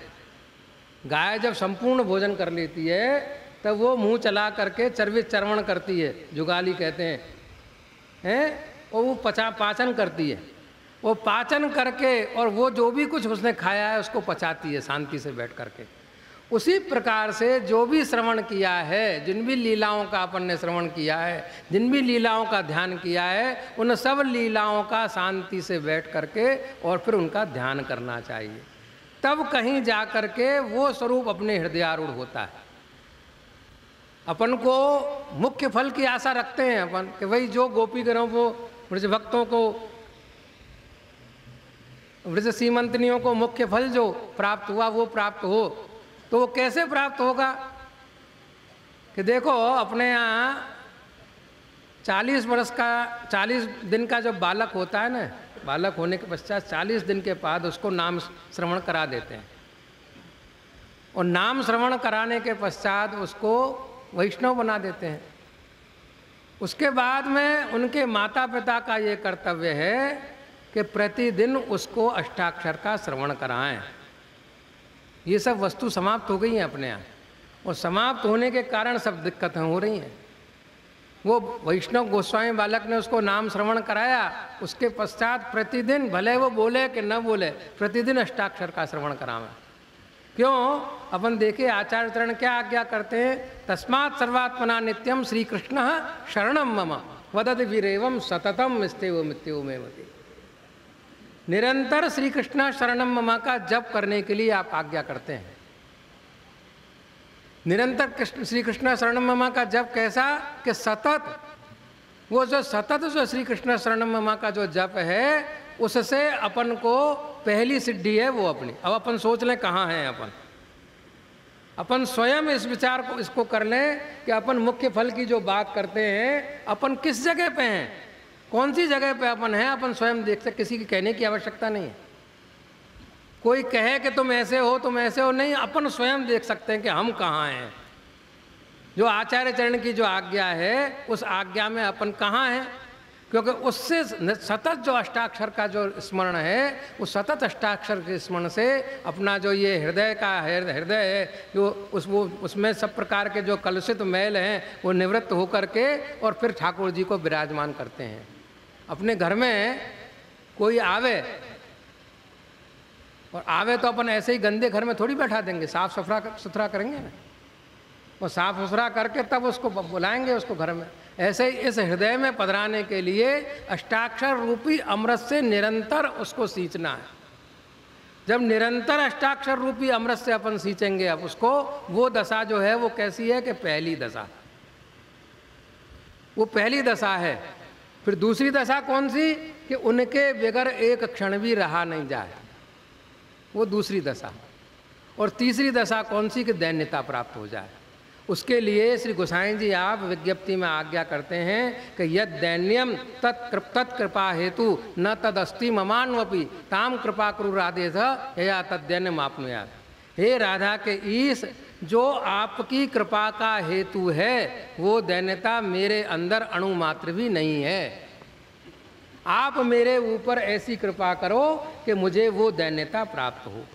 गाय जब संपूर्ण भोजन कर लेती है तब वो मुंह चला करके चर्वण करती है, जुगाली कहते हैं, और वो पाचन करती है। वो पाचन करके और वो जो भी कुछ उसने खाया है उसको पचाती है शांति से बैठ करके। उसी प्रकार से जो भी श्रवण किया है, जिन भी लीलाओं का अपन ने श्रवण किया है, जिन भी लीलाओं का ध्यान किया है, उन सब लीलाओं का शांति से बैठ करके और फिर उनका ध्यान करना चाहिए। तब कहीं जा करके वो स्वरूप अपने हृदयारूढ़ होता है। अपन को मुख्य फल की आशा रखते हैं अपन कि भाई जो गोपीगणों को, ब्रज भक्तों को, ब्रज सीमंतनियों को मुख्य फल जो प्राप्त हुआ वो प्राप्त हो। तो वो कैसे प्राप्त होगा कि देखो अपने यहाँ 40 दिन का जो बालक होता है ना, बालक होने के पश्चात 40 दिन के बाद उसको नाम श्रवण करा देते हैं, और नाम श्रवण कराने के पश्चात उसको वैष्णव बना देते हैं। उसके बाद में उनके माता पिता का ये कर्तव्य है कि प्रतिदिन उसको अष्टाक्षर का श्रवण कराएं। ये सब वस्तु समाप्त हो गई हैं अपने यहाँ, और समाप्त होने के कारण सब दिक्कतें हो रही हैं। वो वैष्णव गोस्वामी बालक ने उसको नाम श्रवण कराया, उसके पश्चात प्रतिदिन, भले वो बोले कि न बोले, प्रतिदिन अष्टाक्षर का श्रवण करावें। क्यों? अपन देखे आचार्य चरण क्या आज्ञा करते हैं, तस्मात् सर्वात्मना नित्यम श्री कृष्ण शरणम मम वदति वीरेवम सततम स्तेव मृत्यु में मति। निरंतर श्री कृष्ण शरणम मम का जप करने के लिए आप आज्ञा करते हैं। निरंतर श्री कृष्ण शरणम मम का जप कैसा कि सतत, वो जो सतत जो श्री कृष्ण शरणम मम का जो जप है, उससे अपन को पहली सिद्धि है वो अपनी। अब अपन सोच लें कहाँ हैं अपन स्वयं इस विचार को इसको कर लें कि अपन मुख्य फल की जो बात करते हैं, अपन किस जगह पे हैं, कौन सी जगह पे अपन हैं, अपन स्वयं देख सकते, किसी की कहने की आवश्यकता नहीं है। कोई कहे कि तुम ऐसे हो तुम ऐसे हो, नहीं, अपन स्वयं देख सकते हैं कि हम कहाँ हैं। जो आचार्य चरण की जो आज्ञा है, उस आज्ञा में अपन कहाँ हैं, क्योंकि उससे सतत जो अष्टाक्षर का जो स्मरण है, उस सतत अष्टाक्षर के स्मरण से अपना जो ये हृदय है जो उसमें सब प्रकार के जो कलुषित मैल हैं वो निवृत्त होकर के और फिर ठाकुर जी को विराजमान करते हैं। अपने घर में कोई आवे, और आवे तो अपन ऐसे ही गंदे घर में थोड़ी बैठा देंगे, साफ सुथरा करेंगे ना, और साफ सुथरा करके तब उसको बुलाएंगे उसको घर में। ऐसे ही इस हृदय में पधराने के लिए अष्टाक्षर रूपी अमृत से निरंतर उसको सींचना है। जब निरंतर अष्टाक्षर रूपी अमृत से अपन सींचेंगे अब उसको, वो दशा जो है वो कैसी है कि पहली दशा, वो पहली दशा है। फिर दूसरी दशा कौन सी कि उनके बगैर एक क्षण भी रहा नहीं जाए, वो दूसरी दशा। और तीसरी दशा कौन सी कि दैन्यता प्राप्त हो जाए। उसके लिए श्री गोसाई जी आप विज्ञप्ति में आज्ञा करते हैं कि यद दैन्यम तत्कृपा हेतु न तदस्ति ममान्वपि ताम कृपा कुरु राधे या तद्दैन्यम आपनुयात। हे राधा के ईश, जो आपकी कृपा का हेतु है वो दैन्यता मेरे अंदर अणु मात्र भी नहीं है। आप मेरे ऊपर ऐसी कृपा करो कि मुझे वो दैन्यता प्राप्त हो।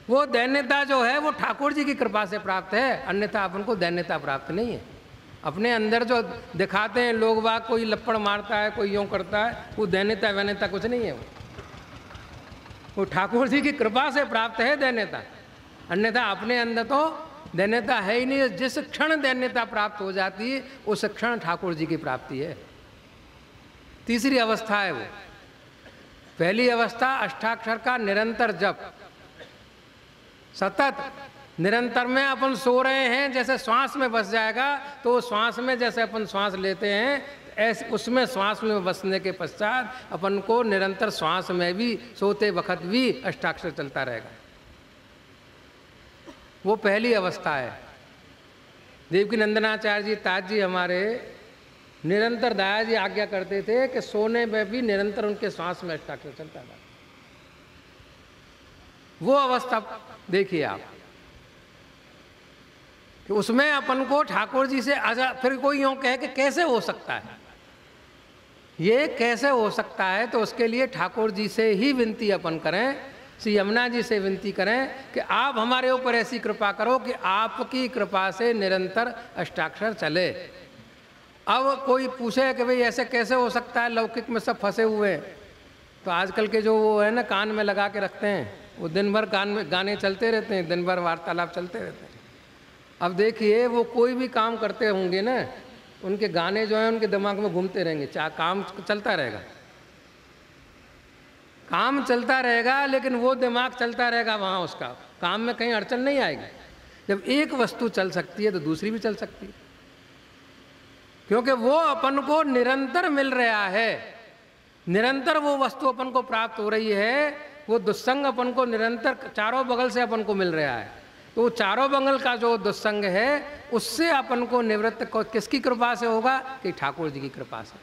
वो दैन्यता जो है वो ठाकुर जी की कृपा से प्राप्त है, अन्यथा अपन को दैन्यता प्राप्त नहीं है। अपने अंदर जो दिखाते हैं लोग बाग, कोई लपड़ मारता है, कोई यूँ करता है, वो दैन्यता वैन्यता कुछ नहीं है। वो ठाकुर जी की कृपा से प्राप्त है दैन्यता, अन्यथा अपने अंदर तो दैन्यता है ही नहीं। जिस क्षण दैन्यता प्राप्त हो जाती है उस क्षण ठाकुर जी की प्राप्ति है। तीसरी अवस्था है वो। पहली अवस्था अष्टाक्षर का निरंतर जप, सतत निरंतर में अपन सो रहे हैं, जैसे श्वास में बस जाएगा तो श्वास में जैसे अपन श्वास लेते हैं ऐसे उसमें श्वास में बसने के पश्चात अपन को निरंतर श्वास में भी सोते वक्त भी अष्टाक्षर चलता रहेगा। वो पहली अवस्था है। देवकी नंदनाचार्य जी ताज जी हमारे निरंतर दाया जी आज्ञा करते थे कि सोने में भी निरंतर उनके श्वास में अष्टाक्षर चलता था। वो अवस्था देखिए आप कि उसमें अपन को ठाकुर जी से फिर कोई यूँ कहे कि कैसे हो सकता है, ये कैसे हो सकता है, तो उसके लिए ठाकुर जी से ही विनती अपन करें, श्री यमुना जी से विनती करें कि आप हमारे ऊपर ऐसी कृपा करो कि आपकी कृपा से निरंतर अष्टाक्षर चले। अब कोई पूछे कि भाई ऐसे कैसे हो सकता है, लौकिक में सब फंसे हुए हैं, तो आजकल के जो वो है ना कान में लगा के रखते हैं, वो दिन भर कान में गाने चलते रहते हैं, दिन भर वार्तालाप चलते रहते हैं। अब देखिए वो कोई भी काम करते होंगे ना, उनके गाने जो हैं उनके दिमाग में घूमते रहेंगे, चाहे काम चलता रहेगा, काम चलता रहेगा, लेकिन वो दिमाग चलता रहेगा वहाँ, उसका काम में कहीं अड़चन नहीं आएगी। जब एक वस्तु चल सकती है तो दूसरी भी चल सकती है, क्योंकि वो अपन को निरंतर मिल रहा है, निरंतर वो वस्तु अपन को प्राप्त हो रही है, वो दुस्संग अपन को निरंतर चारों बगल से अपन को मिल रहा है। तो चारों बगल का जो दुस्संग है उससे अपन को निवृत्त किसकी कृपा से होगा कि ठाकुर जी की कृपा से।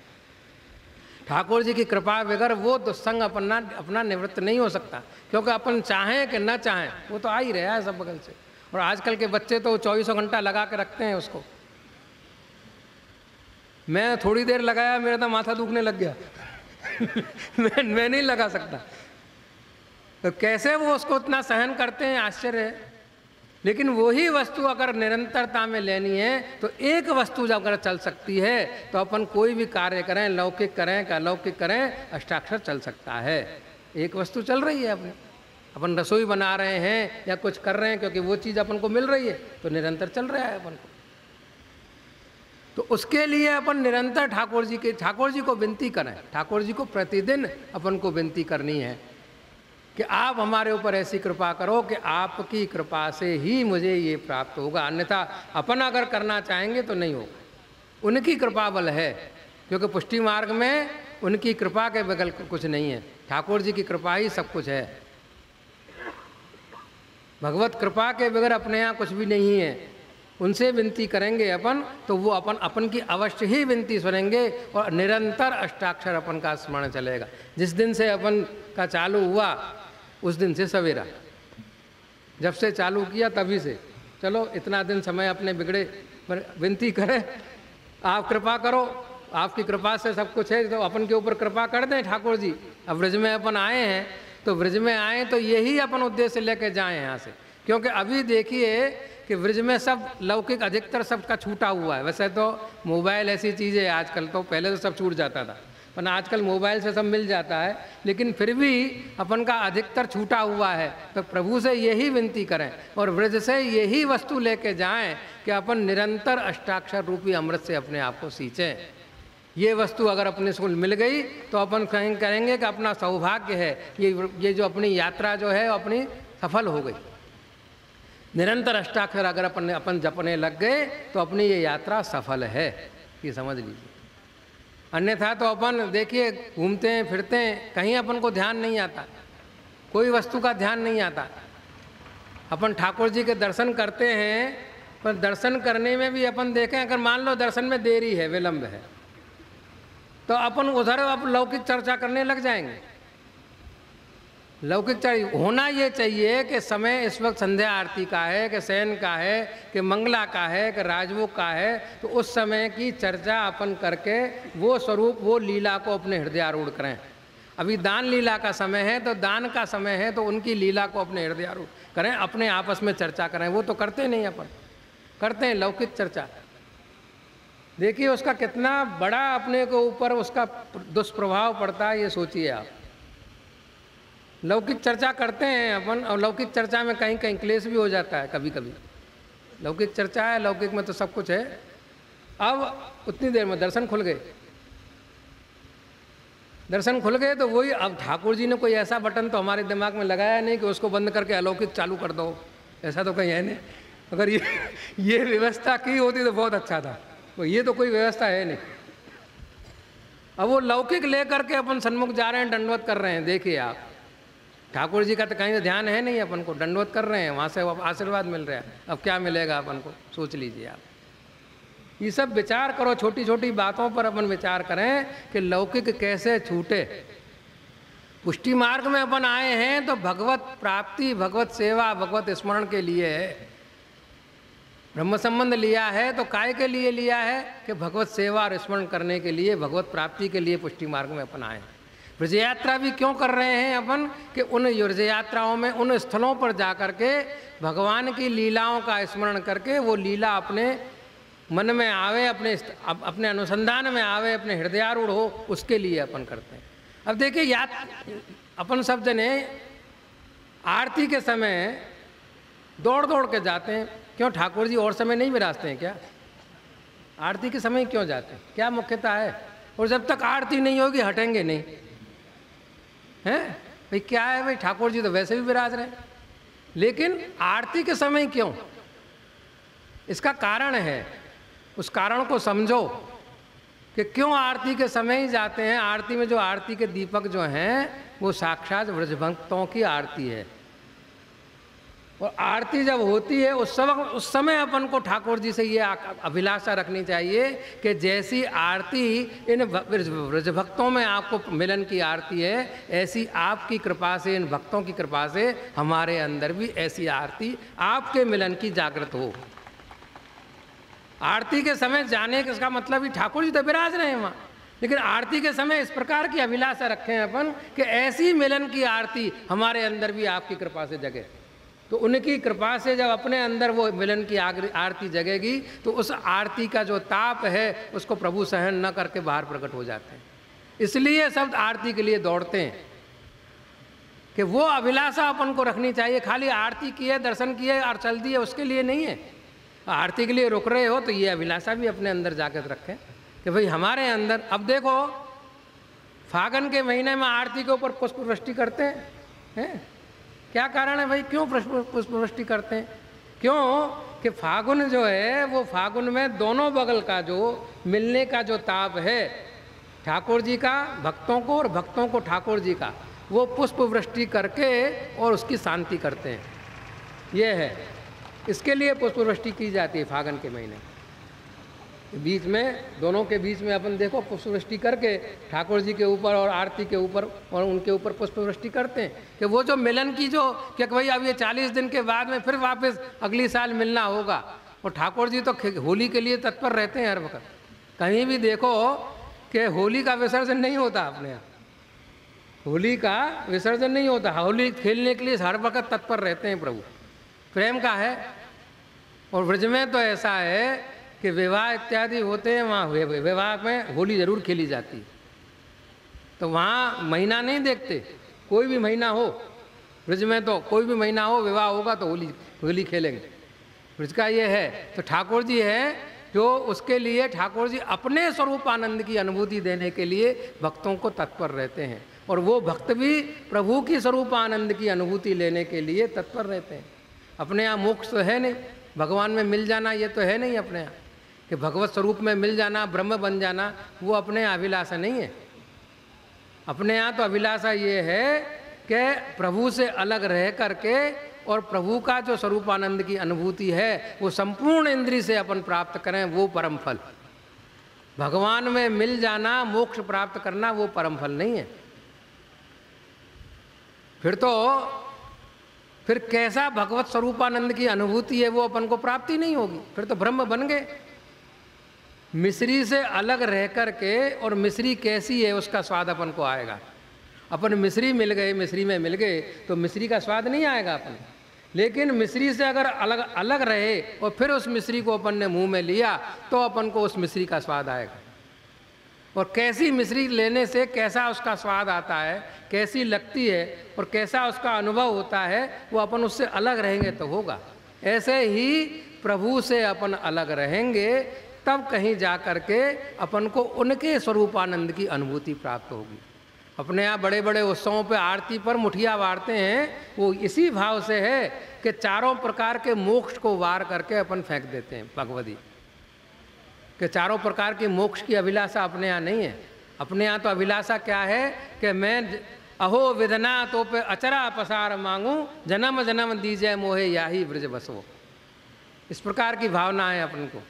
ठाकुर जी की कृपा बगैर वो दुस्संग अपना निवृत्त नहीं हो सकता, क्योंकि अपन चाहें कि न चाहें वो तो आ ही रहा है सब बगल से। और आजकल के बच्चे तो 24 घंटा लगा के रखते हैं उसको। मैं थोड़ी देर लगाया, मेरा तो माथा दुखने लग गया मैं नहीं लगा सकता। तो कैसे वो उसको इतना सहन करते हैं, आश्चर्य है। लेकिन वही वस्तु अगर निरंतरता में लेनी है तो एक वस्तु जब अगर चल सकती है तो अपन कोई भी कार्य करें, लौकिक करें कि अलौकिक करें, अष्टाक्षर चल सकता है। एक वस्तु चल रही है, अपन रसोई बना रहे हैं या कुछ कर रहे हैं क्योंकि वो चीज़ अपन को मिल रही है तो निरंतर चल रहा है अपन को। तो उसके लिए अपन निरंतर ठाकुर जी को विनती करें, ठाकुर जी को प्रतिदिन अपन को विनती करनी है कि आप हमारे ऊपर ऐसी कृपा करो कि आपकी कृपा से ही मुझे ये प्राप्त होगा, अन्यथा अपन अगर करना चाहेंगे तो नहीं होगा। उनकी कृपा बल है, क्योंकि पुष्टि मार्ग में उनकी कृपा के बगैर कुछ नहीं है, ठाकुर जी की कृपा ही सब कुछ है। भगवत कृपा के बगैर अपने यहाँ कुछ भी नहीं है। उनसे विनती करेंगे अपन तो वो अपन की अवश्य ही विनती सुनेंगे और निरंतर अष्टाक्षर अपन का स्मरण चलेगा। जिस दिन से अपन का चालू हुआ उस दिन से सवेरा, जब से चालू किया तभी से, चलो इतना दिन समय अपने बिगड़े पर विनती करें, आप कृपा करो, आपकी कृपा से सब कुछ है, तो अपन के ऊपर कृपा कर दें ठाकुर जी। अब ब्रज में अपन आए हैं तो ब्रज में आए तो यही अपन उद्देश्य लेके जाएं यहाँ से, क्योंकि अभी देखिए कि ब्रज में सब लौकिक अधिकतर सबका छूटा हुआ है। वैसे तो मोबाइल ऐसी चीज़ है आजकल, तो पहले तो सब छूट जाता था, पर आजकल मोबाइल से सब मिल जाता है, लेकिन फिर भी अपन का अधिकतर छूटा हुआ है। तो प्रभु से यही विनती करें और ब्रज से यही वस्तु लेके जाएं कि अपन निरंतर अष्टाक्षर रूपी अमृत से अपने आप को सींचें। ये वस्तु अगर अपने को मिल गई तो अपन कहेंगे कि अपना सौभाग्य है, ये जो अपनी यात्रा जो है अपनी सफल हो गई। निरंतर अष्टाक्षर अगर अपन जपने लग गए तो अपनी ये यात्रा सफल है, ये समझ लीजिए। अन्यथा तो अपन देखिए घूमते हैं फिरते हैं, कहीं अपन को ध्यान नहीं आता, कोई वस्तु का ध्यान नहीं आता। अपन ठाकुर जी के दर्शन करते हैं, पर दर्शन करने में भी अपन देखें, अगर मान लो दर्शन में देरी है, विलंब है, तो अपन उधर अब लौकिक चर्चा करने लग जाएंगे। लौकिक चर्चा होना ये चाहिए कि समय इस वक्त संध्या आरती का है, कि शयन का है, कि मंगला का है, कि राजभोग का है, तो उस समय की चर्चा अपन करके वो स्वरूप वो लीला को अपने हृदयारूढ़ करें। अभी दान लीला का समय है तो दान का समय है, तो उनकी लीला को अपने हृदयारूढ़ करें, अपने आपस में चर्चा करें। वो तो करते नहीं, अपन करते हैं लौकिक चर्चा। देखिए उसका कितना बड़ा अपने को ऊपर उसका दुष्प्रभाव पड़ता है, ये सोचिए आप। लौकिक चर्चा करते हैं अपन, और लौकिक चर्चा में कहीं कहीं क्लेश भी हो जाता है कभी कभी। लौकिक चर्चा है, लौकिक में तो सब कुछ है। अब उतनी देर में दर्शन खुल गए, दर्शन खुल गए तो वही, अब ठाकुर जी ने कोई ऐसा बटन तो हमारे दिमाग में लगाया नहीं कि उसको बंद करके अलौकिक चालू कर दो, ऐसा तो कहीं है नहीं। अगर ये व्यवस्था की होती तो बहुत अच्छा था, तो ये तो कोई व्यवस्था है नहीं। अब वो लौकिक लेकर के अपन सन्मुख जा रहे हैं, दंडवत कर रहे हैं। देखिए आप, ठाकुर जी का तो कहीं तो ध्यान है नहीं, अपन को दंडवत कर रहे हैं, वहाँ से आशीर्वाद मिल रहा है। अब क्या मिलेगा अपन को, सोच लीजिए आप। ये सब विचार करो, छोटी छोटी बातों पर अपन विचार करें कि लौकिक कैसे छूटे। पुष्टि मार्ग में अपन आए हैं तो भगवत प्राप्ति, भगवत सेवा, भगवत स्मरण के लिए है। ब्रह्म संबंध लिया है तो काय के लिए लिया है कि भगवत सेवा और स्मरण करने के लिए, भगवत प्राप्ति के लिए पुष्टि मार्ग में अपन आए हैं। ब्रज यात्रा भी क्यों कर रहे हैं अपन कि उन ब्रज यात्राओं में, उन स्थलों पर जा कर के भगवान की लीलाओं का स्मरण करके वो लीला अपने मन में आवे, अपने अनुसंधान में आवे, अपने हृदयारूढ़ हो, उसके लिए अपन करते हैं। अब देखिए अपन सब जने आरती के समय दौड़ दौड़ के जाते हैं, क्यों ठाकुर जी और समय नहीं विराजते हैं क्या? आरती के समय क्यों जाते हैं, क्या मुख्यता है? और जब तक आरती नहीं होगी हटेंगे नहीं, हैं भाई? क्या है भाई, ठाकुर जी तो वैसे भी विराज रहे हैं, लेकिन आरती के समय क्यों? इसका कारण है, उस कारण को समझो कि क्यों आरती के समय ही जाते हैं। आरती में जो आरती के दीपक जो हैं वो साक्षात ब्रजभक्तों की आरती है, और आरती जब होती है उस समय अपन को ठाकुर जी से ये अभिलाषा रखनी चाहिए कि जैसी आरती इन ब्रज भक्तों में आपको मिलन की आरती है, ऐसी आपकी कृपा से, इन भक्तों की कृपा से हमारे अंदर भी ऐसी आरती आपके मिलन की जागृत हो। आरती के समय जाने का मतलब ही ठाकुर जी तो विराज रहे हैं वहाँ, लेकिन आरती के समय इस प्रकार की अभिलाषा रखें अपन कि ऐसी मिलन की आरती हमारे अंदर भी आपकी कृपा से जगे। तो उनकी कृपा से जब अपने अंदर वो मिलन की आरती जगेगी तो उस आरती का जो ताप है उसको प्रभु सहन न करके बाहर प्रकट हो जाते हैं। इसलिए सब आरती के लिए दौड़ते हैं कि वो अभिलाषा अपन को रखनी चाहिए। खाली आरती किए, दर्शन किए और चल दिए, उसके लिए नहीं है। आरती के लिए रुक रहे हो तो ये अभिलाषा भी अपने अंदर जागृत रखें कि भाई हमारे अंदर, अब देखो फागुन के महीने में आरती के ऊपर पुष्प वृष्टि करते हैं, क्या कारण है भाई, क्यों पुष्प वृष्टि करते हैं? क्यों कि फागुन जो है वो फागुन में दोनों बगल का जो मिलने का जो ताप है, ठाकुर जी का भक्तों को और भक्तों को ठाकुर जी का, वो पुष्प वृष्टि करके और उसकी शांति करते हैं। ये है, इसके लिए पुष्प वृष्टि की जाती है फागुन के महीने। बीच में, दोनों के बीच में अपन देखो पुष्प वृष्टि करके ठाकुर जी के ऊपर और आरती के ऊपर और उनके ऊपर पुष्प वृष्टि करते हैं कि वो जो मिलन की जो, कि भाई अब ये 40 दिन के बाद में फिर वापस अगली साल मिलना होगा। और ठाकुर जी तो होली के लिए तत्पर रहते हैं हर वक्त। कहीं भी देखो कि होली का विसर्जन नहीं होता अपने यहाँ, होली का विसर्जन नहीं होता। होली खेलने के लिए हर वक्त तत्पर रहते हैं प्रभु, प्रेम का है। और ब्रज में तो ऐसा है कि विवाह इत्यादि होते हैं, वहाँ विवाह में होली जरूर खेली जाती है। तो वहाँ महीना नहीं देखते, कोई भी महीना हो, ब्रज में तो कोई भी महीना हो, विवाह होगा तो होली खेलेंगे। ब्रज का ये है। तो ठाकुर जी है जो उसके लिए ठाकुर जी अपने स्वरूप आनंद की अनुभूति देने के लिए भक्तों को तत्पर रहते हैं, और वो भक्त भी प्रभु की स्वरूप आनंद की अनुभूति लेने के लिए तत्पर रहते हैं। अपने यहाँ मोक्ष तो है नहीं, भगवान में मिल जाना ये तो है नहीं अपने यहाँ कि भगवत स्वरूप में मिल जाना, ब्रह्म बन जाना, वो अपने यहाँ अभिलाषा नहीं है। अपने यहाँ तो अभिलाषा ये है कि प्रभु से अलग रह करके और प्रभु का जो स्वरूपानंद की अनुभूति है वो संपूर्ण इंद्रिय से अपन प्राप्त करें, वो परम फल। भगवान में मिल जाना, मोक्ष प्राप्त करना, वो परम फल नहीं है। फिर कैसा भगवत स्वरूपानंद की अनुभूति है वो अपन को प्राप्ति नहीं होगी, फिर तो ब्रह्म बन गए। मिश्री से अलग रह कर के, और मिश्री कैसी है उसका स्वाद अपन को आएगा। अपन मिश्री मिल गए, मिश्री में मिल गए तो मिश्री का स्वाद नहीं आएगा अपन। लेकिन मिश्री से अगर अलग अलग रहे और फिर उस मिश्री को अपन ने मुंह में लिया तो अपन को उस मिश्री का स्वाद आएगा। और कैसी मिश्री लेने से कैसा उसका स्वाद आता है, कैसी लगती है और कैसा उसका अनुभव होता है, वो अपन उससे अलग रहेंगे तो होगा। ऐसे ही प्रभु से अपन अलग रहेंगे तब कहीं जा कर के अपन को उनके स्वरूपानंद की अनुभूति प्राप्त होगी। अपने यहाँ बड़े बड़े उत्सवों पे आरती पर मुठिया वारते हैं, वो इसी भाव से है कि चारों प्रकार के मोक्ष को वार करके अपन फेंक देते हैं भगवती कि चारों प्रकार की मोक्ष की अभिलाषा अपने यहाँ नहीं है। अपने यहाँ तो अभिलाषा क्या है कि मैं अहो विधना तो पे अचरा पसार मांगूं, जन्म जन्म दीजिए मोहे याही ब्रज बसो। इस प्रकार की भावना है अपन को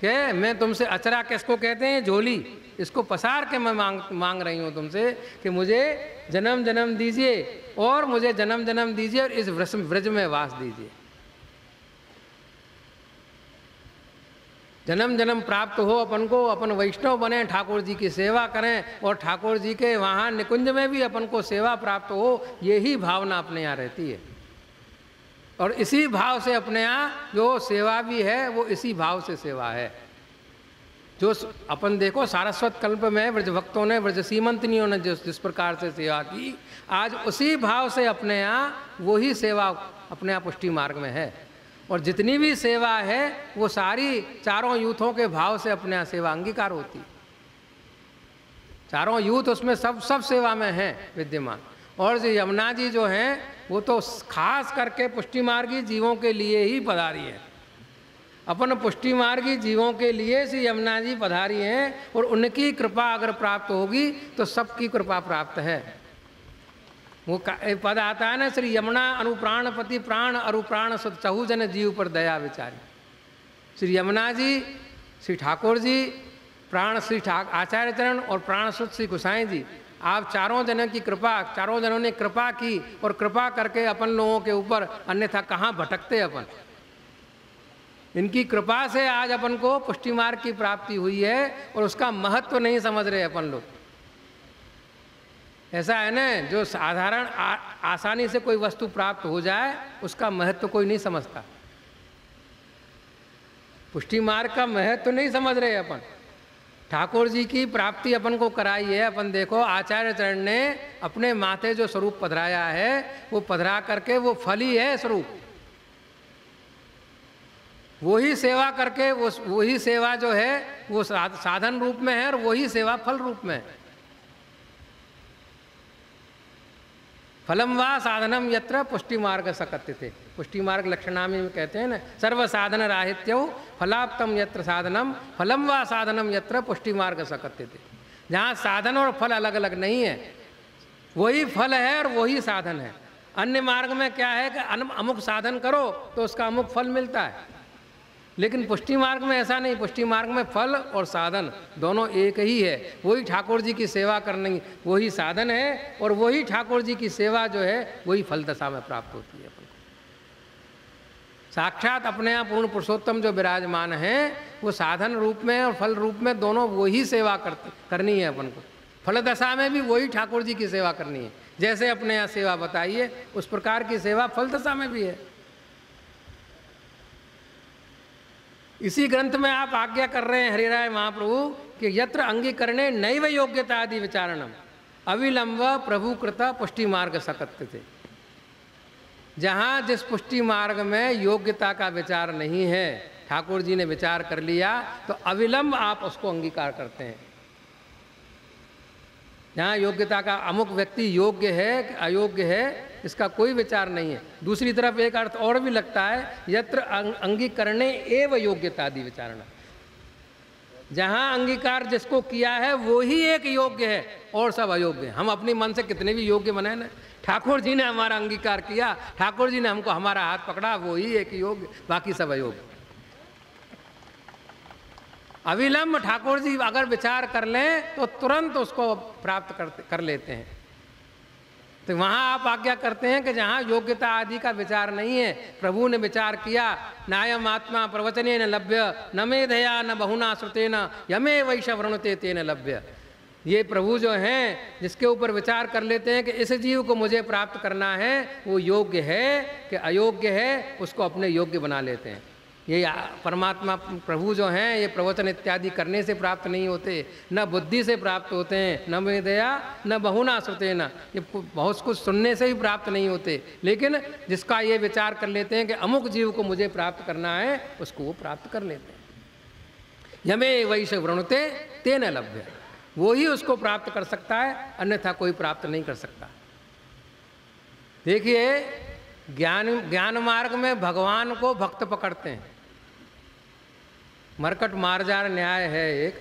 कि मैं तुमसे, अचरा किसको कहते हैं, झोली, इसको पसार के मैं मांग रही हूँ तुमसे कि मुझे जन्म जन्म दीजिए और मुझे जन्म जन्म दीजिए और इस ब्रज में वास दीजिए। जन्म जन्म प्राप्त हो अपन को, अपन वैष्णव बने, ठाकुर जी की सेवा करें और ठाकुर जी के वहाँ निकुंज में भी अपन को सेवा प्राप्त हो, यही भावना अपने यहाँ रहती है। और इसी भाव से अपने यहाँ जो सेवा भी है वो इसी भाव से सेवा है। जो अपन देखो सारस्वत कल्प में ब्रज भक्तों ने, ब्रज सीमंतनियों ने जिस प्रकार से सेवा की, आज उसी भाव से अपने यहाँ वही सेवा अपने यहाँ पुष्टि मार्ग में है। और जितनी भी सेवा है वो सारी चारों यूथों के भाव से अपने यहाँ सेवा अंगीकार होती। चारों यूथ उसमें सब सेवा में हैं विद्यमान। और जो यमुना जी जो हैं वो तो खास करके पुष्टि मार्गी जीवों के लिए ही पधारी है। अपन पुष्टि मार्गी जीवों के लिए श्री यमुना जी पधारी हैं और उनकी कृपा अगर प्राप्त होगी तो सबकी कृपा प्राप्त है। पद आता है ना, श्री यमुना अनुप्राणपति प्राण अरुप्राण सुत चहु जन जीव पर दया विचारी। श्री यमुना जी, श्री ठाकुर जी, प्राण श्री आचार्य चरण और प्राण सुत श्री गोसाई जी, आप चारों जनों की कृपा, चारों जनों ने कृपा की और कृपा करके अपन लोगों के ऊपर, अन्यथा कहाँ भटकते अपन। इनकी कृपा से आज अपन को पुष्टि मार्ग की प्राप्ति हुई है और उसका महत्व नहीं समझ रहे अपन लोग। ऐसा है ना, जो साधारण आसानी से कोई वस्तु प्राप्त हो जाए उसका महत्व कोई नहीं समझता। पुष्टि मार्ग का महत्व नहीं समझ रहे अपन। ठाकुर जी की प्राप्ति अपन को कराई है। अपन देखो, आचार्य चरण ने अपने माथे जो स्वरूप पधराया है वो पधरा करके वो फल ही है स्वरूप। वही सेवा करके वही सेवा जो है वो साधन रूप में है और वही सेवा फल रूप में है। फलम वा साधनम यत्र पुष्टि मार्ग सकत्य थे। पुष्टि मार्ग लक्षणामी में कहते हैं ना, सर्व साधन राहित्यो फलाप्तम यत्र साधनम फलम वा साधनम यत्र पुष्टि मार्ग सकत्य थे। जहाँ साधन और फल अलग अलग नहीं है, वही फल है और वही साधन है। अन्य मार्ग में क्या है कि अमुक साधन करो तो उसका अमुक फल मिलता है, लेकिन पुष्टि मार्ग में ऐसा नहीं। पुष्टि मार्ग में फल और साधन दोनों एक ही है। वही ठाकुर जी की सेवा करने वही साधन है और वही ठाकुर जी की सेवा जो है वही फल दशा में प्राप्त होती है अपन को। साक्षात अपने यहाँ पूर्ण पुरुषोत्तम जो विराजमान हैं वो साधन रूप में और फल रूप में दोनों वही सेवा करनी है अपन को। फल दशा में भी वही ठाकुर जी की सेवा करनी है। जैसे अपने यहाँ सेवा बताइए उस प्रकार की सेवा फल दशा में भी है। इसी ग्रंथ में आप आज्ञा कर रहे हैं हरिराय महाप्रभु कि यत्र अंगीकरणे नैव योग्यता आदि विचारणम अविलंब प्रभु कृत पुष्टि मार्ग सकत्य थे। जहाँ जिस पुष्टि मार्ग में योग्यता का विचार नहीं है, ठाकुर जी ने विचार कर लिया तो अविलंब आप उसको अंगीकार करते हैं। जहाँ योग्यता का अमुक व्यक्ति योग्य है कि अयोग्य है इसका कोई विचार नहीं है। दूसरी तरफ एक अर्थ और भी लगता है, यत्र अंगीकरणे एव योग्यता आदि विचारणा। जहाँ अंगीकार जिसको किया है वो ही एक योग्य है और सब अयोग्य है। हम अपनी मन से कितने भी योग्य बनाए ना, ठाकुर जी ने हमारा अंगीकार किया, ठाकुर जी ने हमको हमारा हाथ पकड़ा, वो ही एक योग्य, बाकी सब अयोग्य। अविलंब ठाकुर जी अगर विचार कर लें तो तुरंत उसको प्राप्त कर लेते हैं। तो वहाँ आप आज्ञा करते हैं कि जहाँ योग्यता आदि का विचार नहीं है, प्रभु ने विचार किया, नायम आत्मा प्रवचने न लभ्य न मेधया न बहुना श्रुतेन यमे वैश वृणुते तेन लभ्य। ये प्रभु जो हैं जिसके ऊपर विचार कर लेते हैं कि इस जीव को मुझे प्राप्त करना है, वो योग्य है कि अयोग्य है, उसको अपने योग्य बना लेते हैं। ये परमात्मा प्रभु जो हैं ये प्रवचन इत्यादि करने से प्राप्त नहीं होते, न बुद्धि से प्राप्त होते हैं, न मेधया न बहुना श्रुतेन। ये बहुत कुछ सुनने से ही प्राप्त नहीं होते, लेकिन जिसका ये विचार कर लेते हैं कि अमुक जीव को मुझे प्राप्त करना है, उसको वो प्राप्त कर लेते हैं। यमे वैश वृणुते तेन लभ्य। वो ही उसको प्राप्त कर सकता है, अन्यथा कोई प्राप्त नहीं कर सकता। देखिए, ज्ञान मार्ग में भगवान को भक्त पकड़ते हैं। मरकट मार्जार न्याय है एक,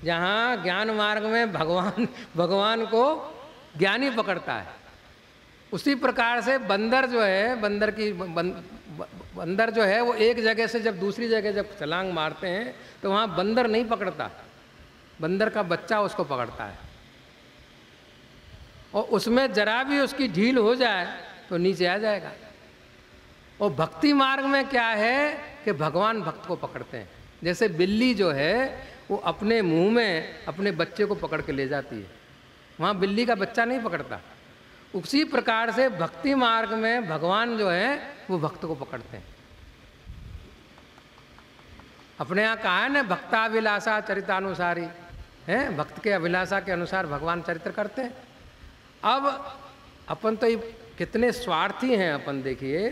जहाँ ज्ञान मार्ग में भगवान को ज्ञानी पकड़ता है। उसी प्रकार से बंदर जो है, बंदर जो है वो एक जगह से जब दूसरी जगह जब छलांग मारते हैं तो वहाँ बंदर नहीं पकड़ता, बंदर का बच्चा उसको पकड़ता है। और उसमें जरा भी उसकी ढील हो जाए तो नीचे आ जाएगा। और भक्ति मार्ग में क्या है कि भगवान भक्त को पकड़ते हैं। जैसे बिल्ली जो है वो अपने मुंह में अपने बच्चे को पकड़ के ले जाती है, वहाँ बिल्ली का बच्चा नहीं पकड़ता। उसी प्रकार से भक्ति मार्ग में भगवान जो है वो भक्त को पकड़ते हैं। अपने यहाँ कहा है ना, भक्ताभिलाषा चरितानुसारी है, भक्त के अभिलाषा के अनुसार भगवान चरित्र करते हैं। अब अपन तो ये कितने स्वार्थी हैं अपन, देखिए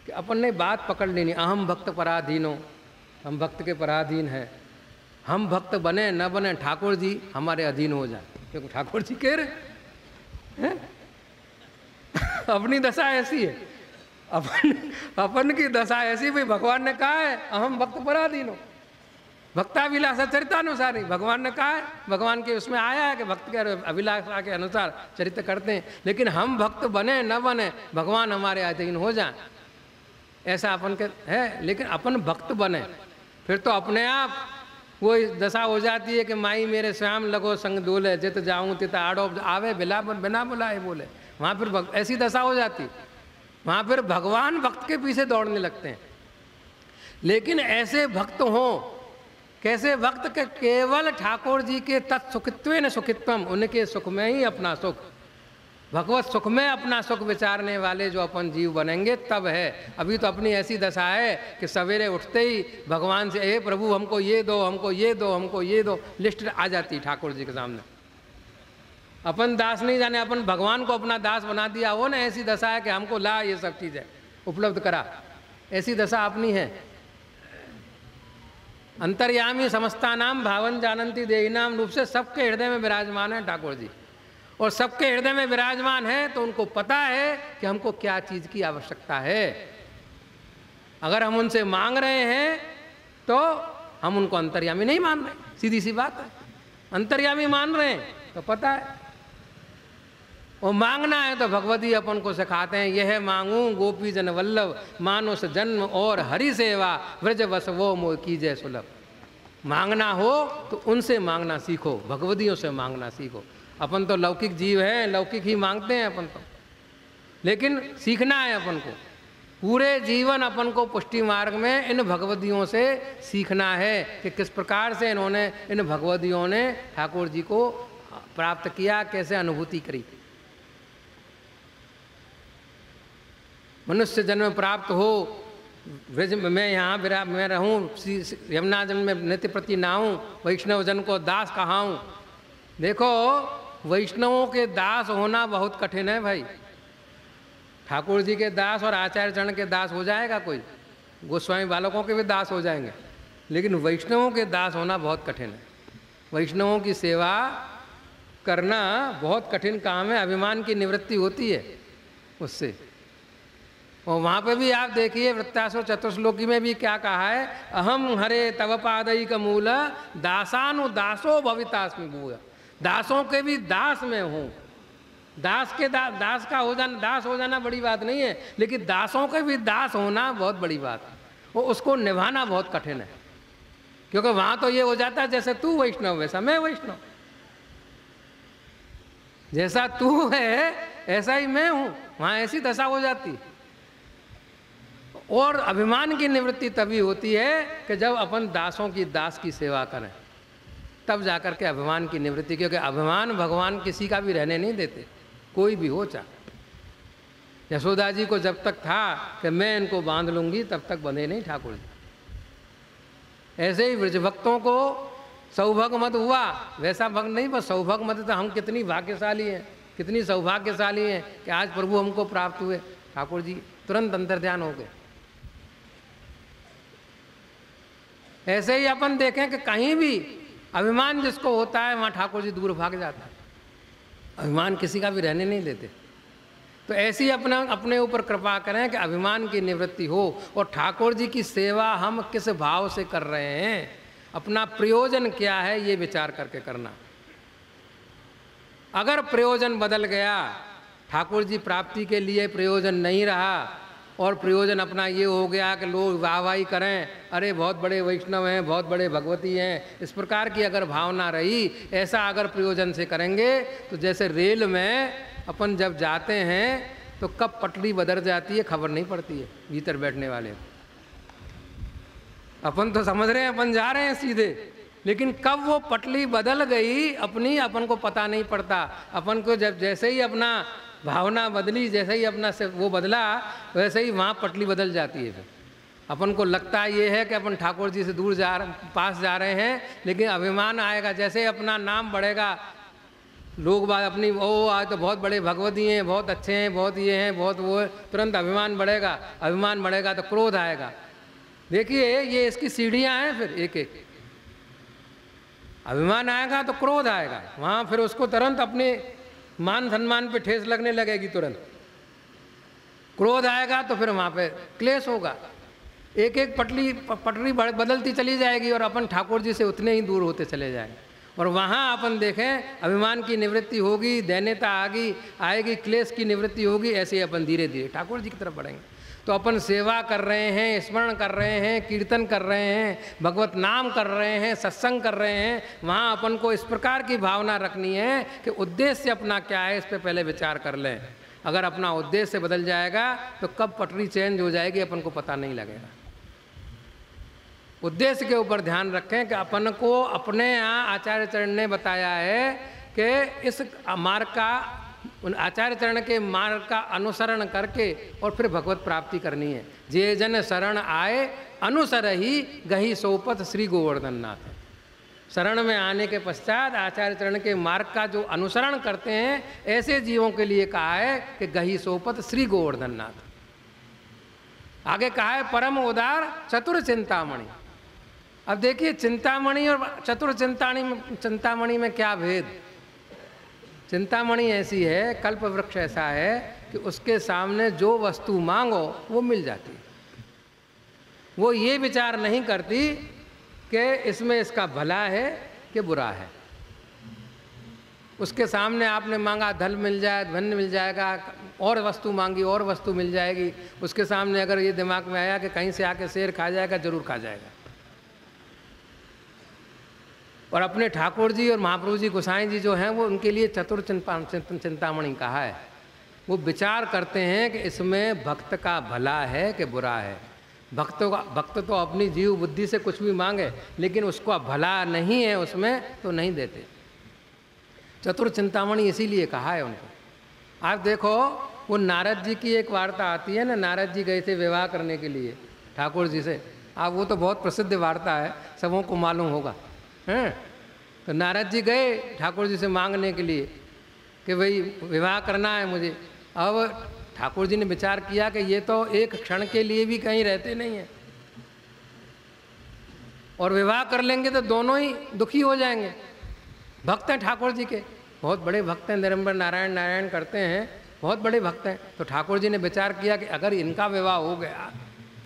कि अपन ने बात पकड़ लेनी, अहम भक्त पराधीनो, हम भक्त के पराधीन हैं। हम भक्त बने न बने, ठाकुर जी हमारे अधीन हो जाए, क्योंकि ठाकुर जी कह रहे हैं। अपनी दशा ऐसी है, अपन की दशा ऐसी, भाई भगवान ने कहा है अहम भक्त पराधीनो। भक्ताभिलाषा चरितानुसार ही भगवान ने कहा है, भगवान के उसमें आया है कि भक्त के अभिलाषा के अनुसार चरित्र करते हैं। लेकिन हम भक्त बने न बने, भगवान हमारे अधीन हो जाए, ऐसा अपन के है। लेकिन अपन भक्त बने फिर तो अपने आप वो दशा हो जाती है कि माई मेरे श्याम लगो संग डोले, जित जाऊं तित आड़ो आवे बिना बुलाए बोले। वहाँ फिर ऐसी दशा हो जाती, वहाँ फिर भगवान भक्त के पीछे दौड़ने लगते हैं। लेकिन ऐसे भक्त हों, कैसे भक्त के केवल ठाकुर जी के तत्सुखित्वेन सुखित्वम, उनके सुख में ही अपना सुख, भगवत सुख में अपना सुख विचारने वाले जो अपन जीव बनेंगे तब है। अभी तो अपनी ऐसी दशा है कि सवेरे उठते ही भगवान से हे प्रभु हमको ये दो, हमको ये दो, हमको ये दो, लिस्ट आ जाती ठाकुर जी के सामने। अपन दास नहीं जाने, अपन भगवान को अपना दास बना दिया हो ना, ऐसी दशा है कि हमको ला ये सब चीज़ें उपलब्ध करा, ऐसी दशा अपनी है। अंतर्यामी समस्ता नाम भावन जानंती देहिनाम रूप से सबके हृदय में विराजमान है ठाकुर जी, और सबके हृदय में विराजमान है तो उनको पता है कि हमको क्या चीज़ की आवश्यकता है। अगर हम उनसे मांग रहे हैं तो हम उनको अंतर्यामी नहीं मान रहे, सीधी सी बात है। अंतर्यामी मान रहे हैं तो पता है, और मांगना है तो भगवती अपन को सिखाते हैं, यह मांगू गोपी जन वल्लभ, मानुष जन्म और हरि सेवा, व्रज वसवो मोह कीजय सुलभ। मांगना हो तो उनसे मांगना सीखो, भगवतियों से मांगना सीखो। अपन तो लौकिक जीव हैं, लौकिक ही मांगते हैं अपन तो, लेकिन सीखना है अपन को। पूरे जीवन अपन को पुष्टि मार्ग में इन भगवतियों से सीखना है कि किस प्रकार से इन्होंने, इन भगवतियों ने ठाकुर जी को प्राप्त किया, कैसे अनुभूति करी। मनुष्य जन्म प्राप्त हो, ब्रज में यहाँ मैं रहूँ, यमुना जल में नित्य प्रति नहाऊं, वैष्णव जन को दास कहाऊं। देखो वैष्णवों के दास होना बहुत कठिन है भाई। ठाकुर जी के दास और आचार्य चरण के दास हो जाएगा कोई, गोस्वामी बालकों के भी दास हो जाएंगे, लेकिन वैष्णवों के दास होना बहुत कठिन है। वैष्णवों की सेवा करना बहुत कठिन काम है, अभिमान की निवृत्ति होती है उससे। और वहाँ पे भी आप देखिए वृत्तासुर चतुश्लोकी में भी क्या कहा है, अहम हरे तव पादयिक मूल दासानुदासो भवितास्मि भूय। दासों के भी दास में हूँ। दास के दास का हो जाना, दास हो जाना बड़ी बात नहीं है, लेकिन दासों के भी दास होना बहुत बड़ी बात है। वो उसको निभाना बहुत कठिन है, क्योंकि वहाँ तो ये हो जाता है जैसे तू वैष्णव वैसा मैं वैष्णव, जैसा तू है ऐसा ही मैं हूँ, वहाँ ऐसी दशा हो जाती। और अभिमान की निवृत्ति तभी होती है कि जब अपन दासों की दास की सेवा करें, तब जाकर के अभिमान की निवृत्ति। क्योंकि अभिमान भगवान किसी का भी रहने नहीं देते, कोई भी हो चाहे। यशोदा जी को जब तक था कि मैं इनको बांध लूंगी, तब तक बंधे नहीं ठाकुर जी। ऐसे ही ब्रज भक्तों को सौभाग्य मत हुआ, वैसा भक्त नहीं, बस सौभाग्य मत। तो हम कितनी भाग्यशाली हैं, कितनी सौभाग्यशाली हैं कि आज प्रभु हमको प्राप्त हुए। ठाकुर जी तुरंत अंतर्ध्यान हो गए। ऐसे ही अपन देखें कि कहीं भी अभिमान जिसको होता है वहाँ ठाकुर जी दूर भाग जाता है। अभिमान किसी का भी रहने नहीं देते। तो ऐसी अपने ऊपर कृपा करें कि अभिमान की निवृत्ति हो, और ठाकुर जी की सेवा हम किस भाव से कर रहे हैं, अपना प्रयोजन क्या है, ये विचार करके करना। अगर प्रयोजन बदल गया, ठाकुर जी प्राप्ति के लिए प्रयोजन नहीं रहा, और प्रयोजन अपना ये हो गया कि लोग वाहवाही करें, अरे बहुत बड़े वैष्णव हैं, बहुत बड़े भगवती हैं, इस प्रकार की अगर भावना रही, ऐसा अगर प्रयोजन से करेंगे तो जैसे रेल में अपन जब जाते हैं तो कब पटरी बदल जाती है खबर नहीं पड़ती है भीतर बैठने वाले। अपन तो समझ रहे हैं अपन जा रहे हैं सीधे, लेकिन कब वो पटरी बदल गई अपनी अपन को पता नहीं पड़ता। अपन को जब जैसे ही अपना भावना बदली, जैसे ही अपना से वो बदला, वैसे ही वहाँ पटली बदल जाती है। फिर अपन को लगता ये है कि अपन ठाकुर जी से दूर पास जा रहे हैं, लेकिन अभिमान आएगा। जैसे ही अपना नाम बढ़ेगा, लोग बात अपनी ओ आज तो बहुत बड़े भगवती हैं, बहुत अच्छे हैं, बहुत ये हैं, बहुत वो है, तुरंत अभिमान बढ़ेगा। अभिमान बढ़ेगा तो क्रोध आएगा। देखिए ये इसकी सीढ़ियाँ हैं, फिर एक एक अभिमान आएगा तो क्रोध आएगा, वहाँ फिर उसको तुरंत अपने मान सम्मान पे ठेस लगने लगेगी। तुरंत क्रोध आएगा तो फिर वहाँ पे क्लेश होगा। एक एक पटरी बदलती चली जाएगी और अपन ठाकुर जी से उतने ही दूर होते चले जाएंगे। और वहाँ अपन देखें अभिमान की निवृत्ति होगी, दैन्यता आएगी, क्लेश की निवृत्ति होगी, ऐसे ही अपन धीरे धीरे ठाकुर जी की तरफ बढ़ेंगे। तो अपन सेवा कर रहे हैं, स्मरण कर रहे हैं, कीर्तन कर रहे हैं, भगवत नाम कर रहे हैं, सत्संग कर रहे हैं, वहाँ अपन को इस प्रकार की भावना रखनी है कि उद्देश्य अपना क्या है, इस पर पहले विचार कर लें। अगर अपना उद्देश्य बदल जाएगा तो कब पटरी चेंज हो जाएगी अपन को पता नहीं लगेगा। उद्देश्य के ऊपर ध्यान रखें कि अपन को अपने यहाँ आचार्य चरण ने बताया है कि इस मार्ग का, आचार्य चरण के मार्ग का अनुसरण करके और फिर भगवत प्राप्ति करनी है। जे जन शरण आए अनुसर ही गही सोपत श्री गोवर्धन नाथ। शरण में आने के पश्चात आचार्य चरण के मार्ग का जो अनुसरण करते हैं, ऐसे जीवों के लिए कहा है कि गही सोपत श्री गोवर्धन नाथ। आगे कहा है परम उदार चतुर चिंतामणि। अब देखिए चिंतामणि और चतुर चिंतामणि में क्या भेद। चिंतामणि ऐसी है, कल्प वृक्ष ऐसा है कि उसके सामने जो वस्तु मांगो वो मिल जाती। वो ये विचार नहीं करती कि इसमें इसका भला है कि बुरा है। उसके सामने आपने मांगा धन मिल जाए, धन मिल जाएगा, और वस्तु मांगी और वस्तु मिल जाएगी। उसके सामने अगर ये दिमाग में आया कि कहीं से आके शेर खा जाएगा, जरूर खा जाएगा। और अपने ठाकुर जी और महाप्रभु जी गोसाई जी जो हैं वो उनके लिए चतुर चिंतामणि कहा है। वो विचार करते हैं कि इसमें भक्त का भला है कि बुरा है। भक्त तो अपनी जीव बुद्धि से कुछ भी मांगे, लेकिन उसका भला नहीं है उसमें तो नहीं देते। चतुर चिंतामणि इसीलिए कहा है उनको। आप देखो वो नारद जी की एक वार्ता आती है ना, नारद जी गए थे विवाह करने के लिए ठाकुर जी से। आप वो तो बहुत प्रसिद्ध वार्ता है, सबों को मालूम होगा हैं। तो नारद जी गए ठाकुर जी से मांगने के लिए कि भाई विवाह करना है मुझे। अब ठाकुर जी ने विचार किया कि ये तो एक क्षण के लिए भी कहीं रहते नहीं हैं, और विवाह कर लेंगे तो दोनों ही दुखी हो जाएंगे। भक्त हैं ठाकुर जी के, बहुत बड़े भक्त हैं, निरंबर नारायण नारायण करते हैं, बहुत बड़े भक्त हैं। तो ठाकुर जी ने विचार किया कि अगर इनका विवाह हो गया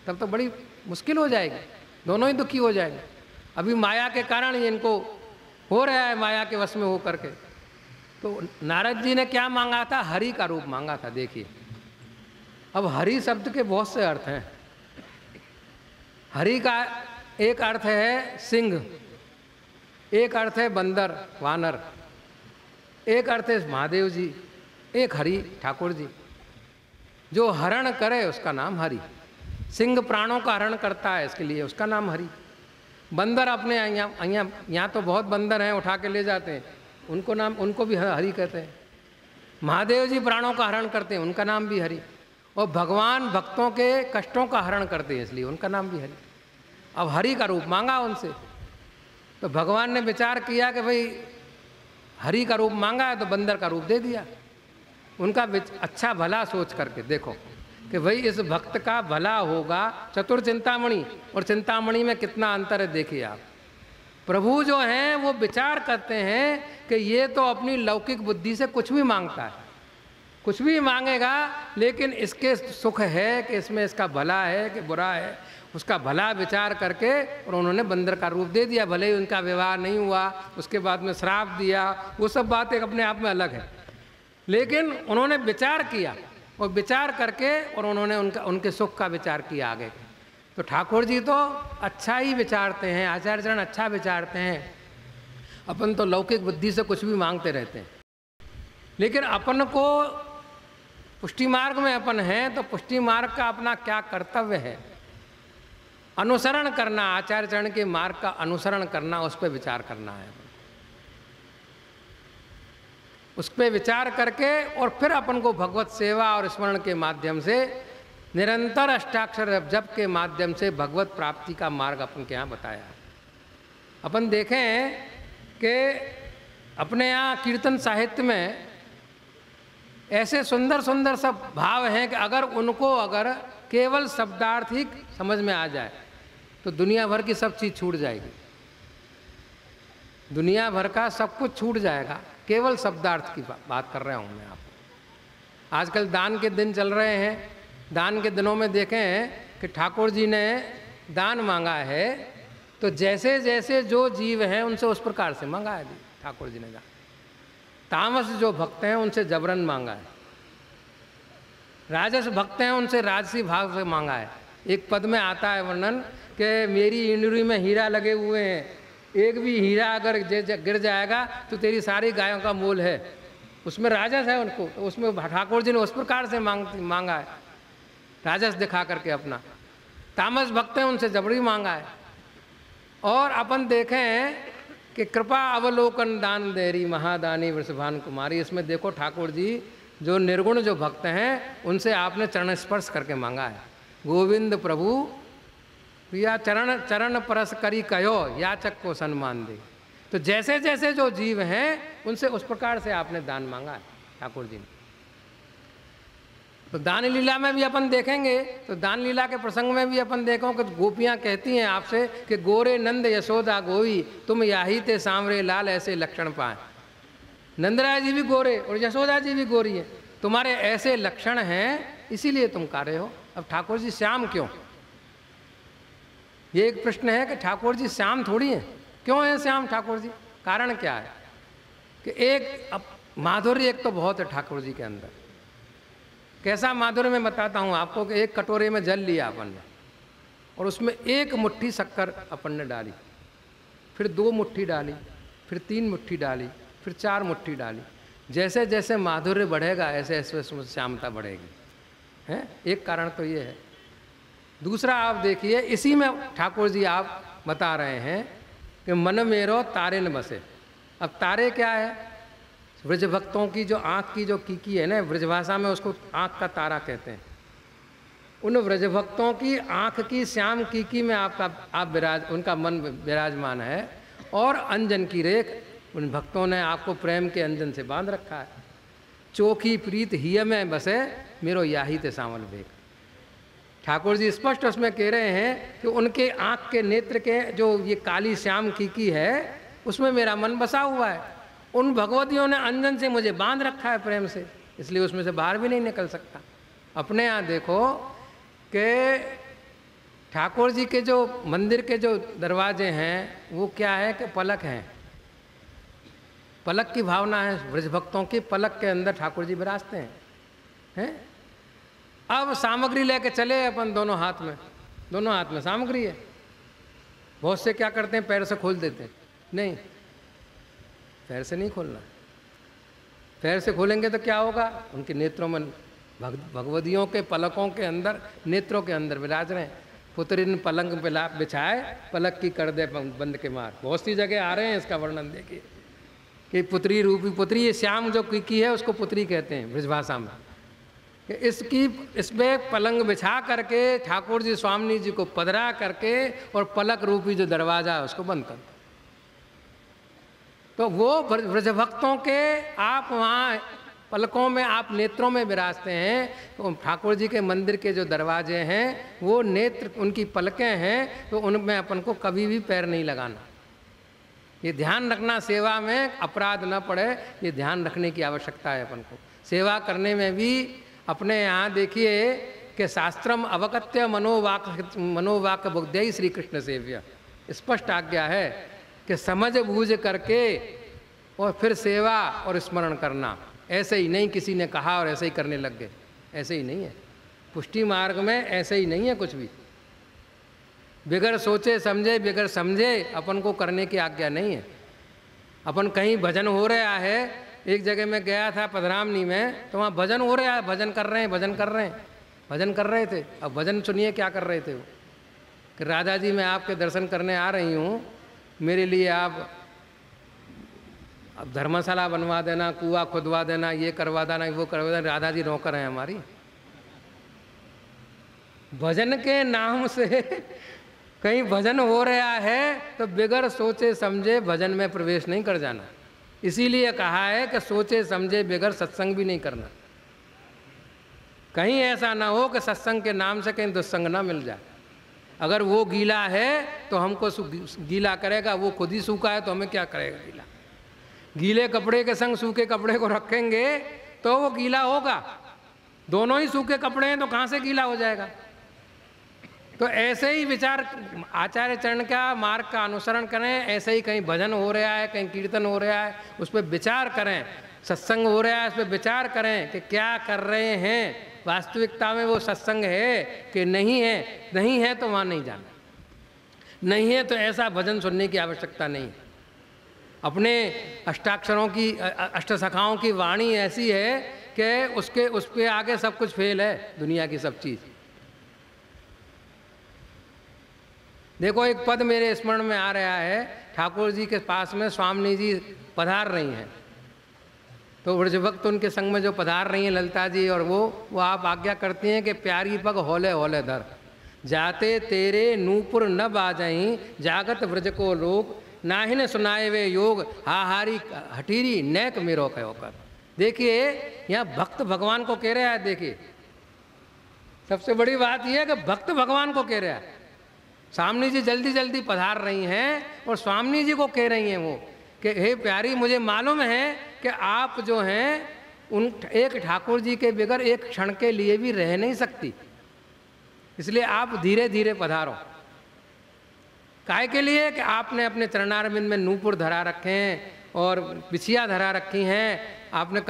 तब तो बड़ी मुश्किल हो जाएगी, दोनों ही दुखी हो जाएंगे। अभी माया के कारण ये इनको हो रहा है, माया के वश में हो करके। तो नारद जी ने क्या मांगा था? हरि का रूप मांगा था। देखिए अब हरि शब्द के बहुत से अर्थ हैं। हरि का एक अर्थ है सिंह, एक अर्थ है बंदर वानर, एक अर्थ है महादेव जी, एक हरि ठाकुर जी। जो हरण करे उसका नाम हरि। सिंह प्राणों का हरण करता है, इसके लिए उसका नाम हरि। बंदर अपने यहाँ तो बहुत बंदर हैं, उठा के ले जाते हैं, उनको भी हरि कहते हैं। महादेव जी प्राणों का हरण करते हैं, उनका नाम भी हरि। और भगवान भक्तों के कष्टों का हरण करते हैं, इसलिए उनका नाम भी हरि। अब हरि का रूप मांगा उनसे, तो भगवान ने विचार किया कि भाई हरि का रूप मांगा है तो बंदर का रूप दे दिया। उनका अच्छा भला सोच करके देखो कि भाई इस भक्त का भला होगा। चतुर चिंतामणि और चिंतामणि में कितना अंतर है देखिए आप। प्रभु जो हैं वो विचार करते हैं कि ये तो अपनी लौकिक बुद्धि से कुछ भी मांगता है, कुछ भी मांगेगा, लेकिन इसके सुख है कि इसमें इसका भला है कि बुरा है, उसका भला विचार करके और उन्होंने बंदर का रूप दे दिया। भले ही उनका विवाह नहीं हुआ, उसके बाद में श्राप दिया, वो सब बातें अपने आप में अलग है, लेकिन उन्होंने विचार किया और विचार करके और उन्होंने उनके सुख का विचार किया आगे। तो ठाकुर जी तो अच्छा ही विचारते हैं, आचार्य चरण अच्छा विचारते हैं। अपन तो लौकिक बुद्धि से कुछ भी मांगते रहते हैं, लेकिन अपन को पुष्टि मार्ग में अपन हैं, तो पुष्टि मार्ग का अपना क्या कर्तव्य है? अनुसरण करना, आचार्य चरण के मार्ग का अनुसरण करना, उस पर विचार करना है। उस पर विचार करके और फिर अपन को भगवत सेवा और स्मरण के माध्यम से, निरंतर अष्टाक्षर जप के माध्यम से भगवत प्राप्ति का मार्ग अपन के यहाँ बताया है। अपन देखें कि अपने यहाँ कीर्तन साहित्य में ऐसे सुंदर सुंदर सब भाव हैं कि अगर केवल शब्दार्थिक समझ में आ जाए तो दुनिया भर की सब चीज़ छूट जाएगी। दुनिया भर का सब कुछ छूट जाएगा, केवल शब्दार्थ की बात कर रहा हूँ मैं आपको। आजकल दान के दिन चल रहे हैं, दान के दिनों में देखें कि ठाकुर जी ने दान मांगा है, तो जैसे जैसे जो जीव हैं उनसे उस प्रकार से मांगा है जी ठाकुर जी ने दान। तामस जो भक्त हैं उनसे जबरन मांगा है, राजस भक्त हैं उनसे राजसी भाव से मांगा है। एक पद में आता है वर्णन कि मेरी इंद्री में हीरा लगे हुए हैं, एक भी हीरा अगर गिर जाएगा तो तेरी सारी गायों का मोल है, उसमें राजस है उनको, तो उसमें ठाकुर जी ने उस प्रकार से मांगा है, राजस दिखा करके अपना। तामस भक्त हैं उनसे जबरी मांगा है। और अपन देखें कि कृपा अवलोकन दान देरी महादानी वृषभान कुमारी, इसमें देखो ठाकुर जी जो निर्गुण जो भक्त हैं उनसे आपने चरण स्पर्श करके मांगा है। गोविंद प्रभु या चरण चरण परस करी कहो याचक को सम्मान दे। तो जैसे जैसे जो जीव हैं उनसे उस प्रकार से आपने दान मांगा है ठाकुर जी ने। तो दान लीला में भी अपन देखेंगे, तो दान लीला के प्रसंग में भी अपन देखो कि गोपियाँ कहती हैं आपसे कि गोरे नंद यशोदा गोई तुम याही ते सांवरे लाल ऐसे लक्षण पाए। नंदराय जी भी गोरे और यशोदा जी भी गोरी हैं, तुम्हारे ऐसे लक्षण हैं इसीलिए तुम कारे हो। अब ठाकुर जी श्याम क्यों, ये एक प्रश्न है कि ठाकुर जी श्याम थोड़ी हैं, क्यों हैं श्याम ठाकुर जी? कारण क्या है कि एक अब माधुर्य एक तो बहुत है ठाकुर जी के अंदर। कैसा माधुर्य मैं बताता हूँ आपको कि एक कटोरे में जल लिया अपन ने और उसमें एक मुट्ठी शक्कर अपन ने डाली, फिर 2 मुट्ठी डाली, फिर 3 मुट्ठी डाली, फिर 4 मुट्ठी डाली। जैसे जैसे माधुर्य बढ़ेगा ऐसे ऐसे उसमें श्यामता बढ़ेगी, हैं? एक कारण तो ये है। दूसरा आप देखिए, इसी में ठाकुर जी आप बता रहे हैं कि मन मेरो तारे न बसे। अब तारे क्या है? ब्रज भक्तों की जो आँख की जो कीकी है ना, ब्रजभाषा में उसको आँख का तारा कहते हैं। उन ब्रज भक्तों की आँख की श्याम कीकी में आप उनका मन विराजमान है। और अंजन की रेख, उन भक्तों ने आपको प्रेम के अंजन से बांध रखा है। चोखी प्रीत हिय में बसे मेरो याही ते सांवल बेग। ठाकुर जी स्पष्ट उसमें कह रहे हैं कि उनके आँख के नेत्र के जो ये काली श्याम कीकी है उसमें मेरा मन बसा हुआ है। उन भगवतियों ने अंजन से मुझे बांध रखा है प्रेम से, इसलिए उसमें से बाहर भी नहीं निकल सकता। अपने यहाँ देखो कि ठाकुर जी के जो मंदिर के जो दरवाजे हैं वो क्या है कि पलक हैं, पलक की भावना है ब्रज भक्तों की। पलक के अंदर ठाकुर जी विराजते हैं। अब सामग्री लेके चले अपन, दोनों हाथ में सामग्री है। बहुत से क्या करते हैं, पैर से खोल देते हैं। नहीं, पैर से नहीं खोलना। पैर से खोलेंगे तो क्या होगा, उनके नेत्रों में भगवदियों के पलकों के अंदर, नेत्रों के अंदर विराज रहे हैं। पुत्रिन पलंग पे लाप बिछाए पलक की कर दे बंद के मार। बहुत सी जगह आ रहे हैं, इसका वर्णन देखिए कि पुत्री रूपी पुत्री, ये श्याम जो की है उसको पुत्री कहते हैं ब्रजभाषा में। इसमें पलंग बिछा करके ठाकुर जी स्वामी जी को पधरा करके और पलक रूपी जो दरवाजा है उसको बंद कर। तो वो ब्रज भक्तों के आप वहाँ पलकों में, आप नेत्रों में विराजते हैं। तो ठाकुर जी के मंदिर के जो दरवाजे हैं वो नेत्र, उनकी पलकें हैं, तो उनमें अपन को कभी भी पैर नहीं लगाना। ये ध्यान रखना, सेवा में अपराध न पड़े, ये ध्यान रखने की आवश्यकता है अपन को। सेवा करने में भी अपने यहाँ देखिए कि शास्त्रम अवगत्य मनोवाक बुद्धि श्री कृष्ण सेव्य, स्पष्ट आज्ञा है कि समझ बूझ करके और फिर सेवा और स्मरण करना। ऐसे ही नहीं किसी ने कहा और ऐसे ही करने लग गए, ऐसे ही नहीं है। पुष्टि मार्ग में ऐसे ही नहीं है कुछ भी। बिगड़ सोचे समझे, बिगड़ समझे अपन को करने की आज्ञा नहीं है। अपन कहीं भजन हो रहा है, एक जगह में गया था पधरामनी में, तो वहाँ भजन हो रहा है, भजन कर रहे थे। अब भजन सुनिए क्या कर रहे थे वो, कि राधा जी मैं आपके दर्शन करने आ रही हूँ, मेरे लिए आप अब धर्मशाला बनवा देना, कुआं खुदवा देना, ये करवा देना, वो करवा देना। राधा जी नौकर हैं हमारी। भजन के नाम से कहीं भजन हो रहा है तो बिगड़ सोचे समझे भजन में प्रवेश नहीं कर जाना। इसीलिए कहा है कि सोचे समझे बिगड़ सत्संग भी नहीं करना। कहीं ऐसा ना हो कि सत्संग के नाम से कहीं दुस्संग ना मिल जाए। अगर वो गीला है तो हमको गीला करेगा, वो खुद ही सूखा है तो हमें क्या करेगा गीला। गीले कपड़े के संग सूखे कपड़े को रखेंगे तो वो गीला होगा। दोनों ही सूखे कपड़े हैं तो कहाँ से गीला हो जाएगा। तो ऐसे ही विचार आचार्य चरण का मार्ग का अनुसरण करें, ऐसे ही कहीं भजन हो रहा है, कहीं कीर्तन हो रहा है, उस पर विचार करें, सत्संग हो रहा है, उस पर विचार करें कि क्या कर रहे हैं, वास्तविकता में वो सत्संग है कि नहीं है। नहीं है तो वहाँ नहीं जाना, नहीं है तो ऐसा भजन सुनने की आवश्यकता नहीं। अपने अष्टाक्षरों की अष्टसखाओं की वाणी ऐसी है कि उस पे आगे सब कुछ फेल है, दुनिया की सब चीज़। देखो एक पद मेरे स्मरण में आ रहा है, ठाकुर जी के पास में स्वामी जी पधार रही हैं, तो ब्रज भक्त उनके संग में जो पधार रही हैं ललिता जी, और वो आप आज्ञा करती हैं कि प्यारी पग हौले हौले धर, जाते तेरे नूपुर न बाजहीं, जागत ब्रज को लोग नाहिन सुनाए वे योग, हाहारी हटीरी नैक मेरो कहो कर। देखिए यहाँ भक्त भगवान को कह रहा है। देखिए सबसे बड़ी बात यह है कि भक्त भगवान को कह रहा है। स्वामी जी जल्दी जल्दी पधार रही हैं और स्वामी जी को कह रही हैं वो कि हे प्यारी, मुझे मालूम है कि आप जो हैं उन एक ठाकुर जी के बगैर एक क्षण के लिए भी रह नहीं सकती, इसलिए आप धीरे धीरे पधारो। काहे के लिए कि आपने अपने चरणारविंद में नूपुर धरा रखे हैं और बिछिया धरा रखी हैं, आपने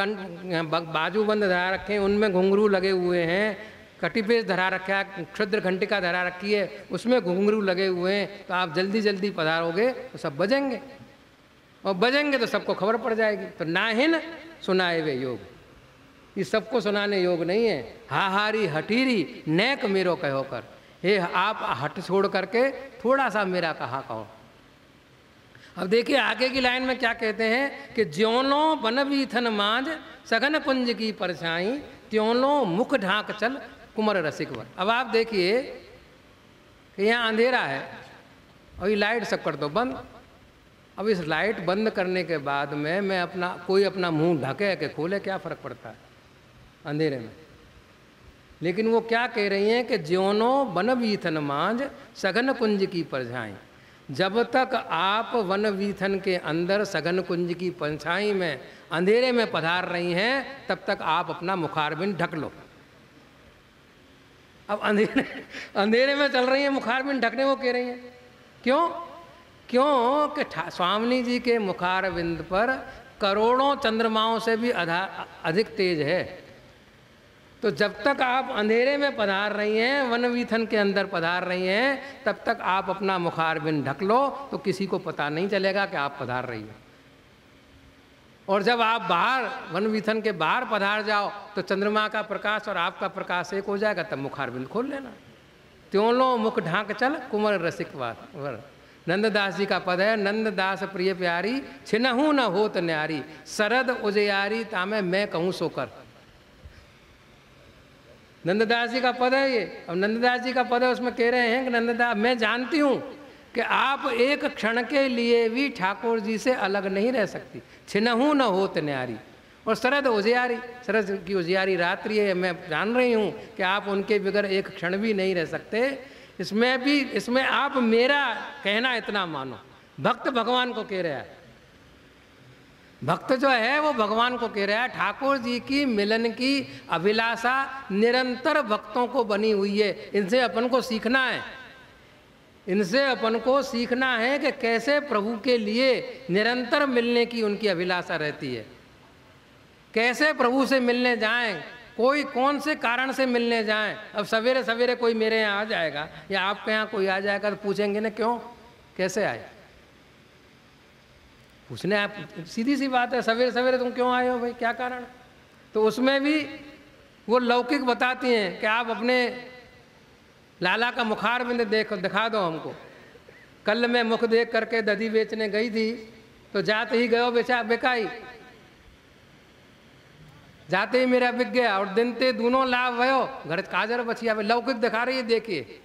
बाजूबंद धरा रखे हैं, उनमें घुंघरू लगे हुए हैं, कटिपेश धरा रखा है, क्षुद्र घंटिका धरा रखी है, उसमें घुंघरू लगे हुए हैं। तो आप जल्दी जल्दी पधारोगे तो सब बजेंगे, और बजेंगे तो सबको खबर पड़ जाएगी। तो नाहिन सुनाए वे योग, ये सबको सुनाने योग नहीं है। हाहारी हटीरी नैक मेरो कहो कर, हे आप हट छोड़ करके थोड़ा सा मेरा कहा कहो। अब देखिए आगे की लाइन में क्या कहते हैं कि ज्योनो बन बीथन मांझ सघन कुंज की परछाई, त्योनो मुख ढांक चल कुमर रसिकवर। अब आप देखिए कि यहाँ अंधेरा है और ये लाइट सब कर दो बंद। अब इस लाइट बंद करने के बाद में मैं अपना मुंह ढके के खोले, क्या फ़र्क पड़ता है अंधेरे में। लेकिन वो क्या कह रही हैं कि ज्योनो वन वीथन मांझ सघन कुंज की परछाई, जब तक आप वन वीथन के अंदर सघन कुंज की परछाई में अंधेरे में पधार रही हैं, तब तक आप अपना मुखारबिंद ढक लो। अब अंधेरे में चल रही हैं, मुखारबिंद ढकने को कह रही हैं। क्यों? क्योंकि स्वामी जी के मुखारबिंद पर करोड़ों चंद्रमाओं से भी अधिक तेज है। तो जब तक आप अंधेरे में पधार रही हैं, वन वीथन के अंदर पधार रही हैं, तब तक आप अपना मुखारबिंद ढक लो, तो किसी को पता नहीं चलेगा कि आप पधार रही हैं। और जब आप बाहर वन वीथन के बाहर पधार जाओ तो चंद्रमा का प्रकाश और आपका प्रकाश एक हो जाएगा, तब मुखारबिंद खोल लेना। त्यों लो मुख ढांक चल कुंवर रसिक वर। नंददास जी का पद है, नंददास प्रिय प्यारी छिनहु न होत न्यारी, सरद उजियारी तामे मैं कहूँ सोकर। नंददास जी का पद है ये। अब नंददास जी का पद है, उसमें कह रहे हैं कि नंददास, मैं जानती हूँ कि आप एक क्षण के लिए भी ठाकुर जी से अलग नहीं रह सकती। छिनहु न होत न्यारी और शरद उजियारी, शरद की उजियारी रात्रि है, मैं जान रही हूँ कि आप उनके बगैर एक क्षण भी नहीं रह सकते। इसमें आप मेरा कहना इतना मानो। भक्त भगवान को कह रहा है, भक्त जो है वो भगवान को कह रहा है। ठाकुर जी की मिलन की अभिलाषा निरंतर भक्तों को बनी हुई है। इनसे अपन को सीखना है, इनसे अपन को सीखना है कि कैसे प्रभु के लिए निरंतर मिलने की उनकी अभिलाषा रहती है, कैसे प्रभु से मिलने जाएं, कोई कौन से कारण से मिलने जाएं। अब सवेरे सवेरे कोई मेरे यहाँ आ जाएगा या आपके यहाँ कोई आ जाएगा तो पूछेंगे ना क्यों, कैसे आए। पूछने आप सीधी सी बात है, सवेरे सवेरे तुम क्यों आए हो भाई, क्या कारण। तो उसमें भी वो लौकिक बताती हैं कि आप अपने लाला का मुखारबिंद दिखा दो हमको। कल मैं मुख देख करके दधी बेचने गई थी, तो जाते ही गयो बेचा बेकाई, जाते ही मेरा बिक गया और दिन ते दोनों लाभ भयो, घर काजर बचिया। लौकिक दिखा रही है, देखिए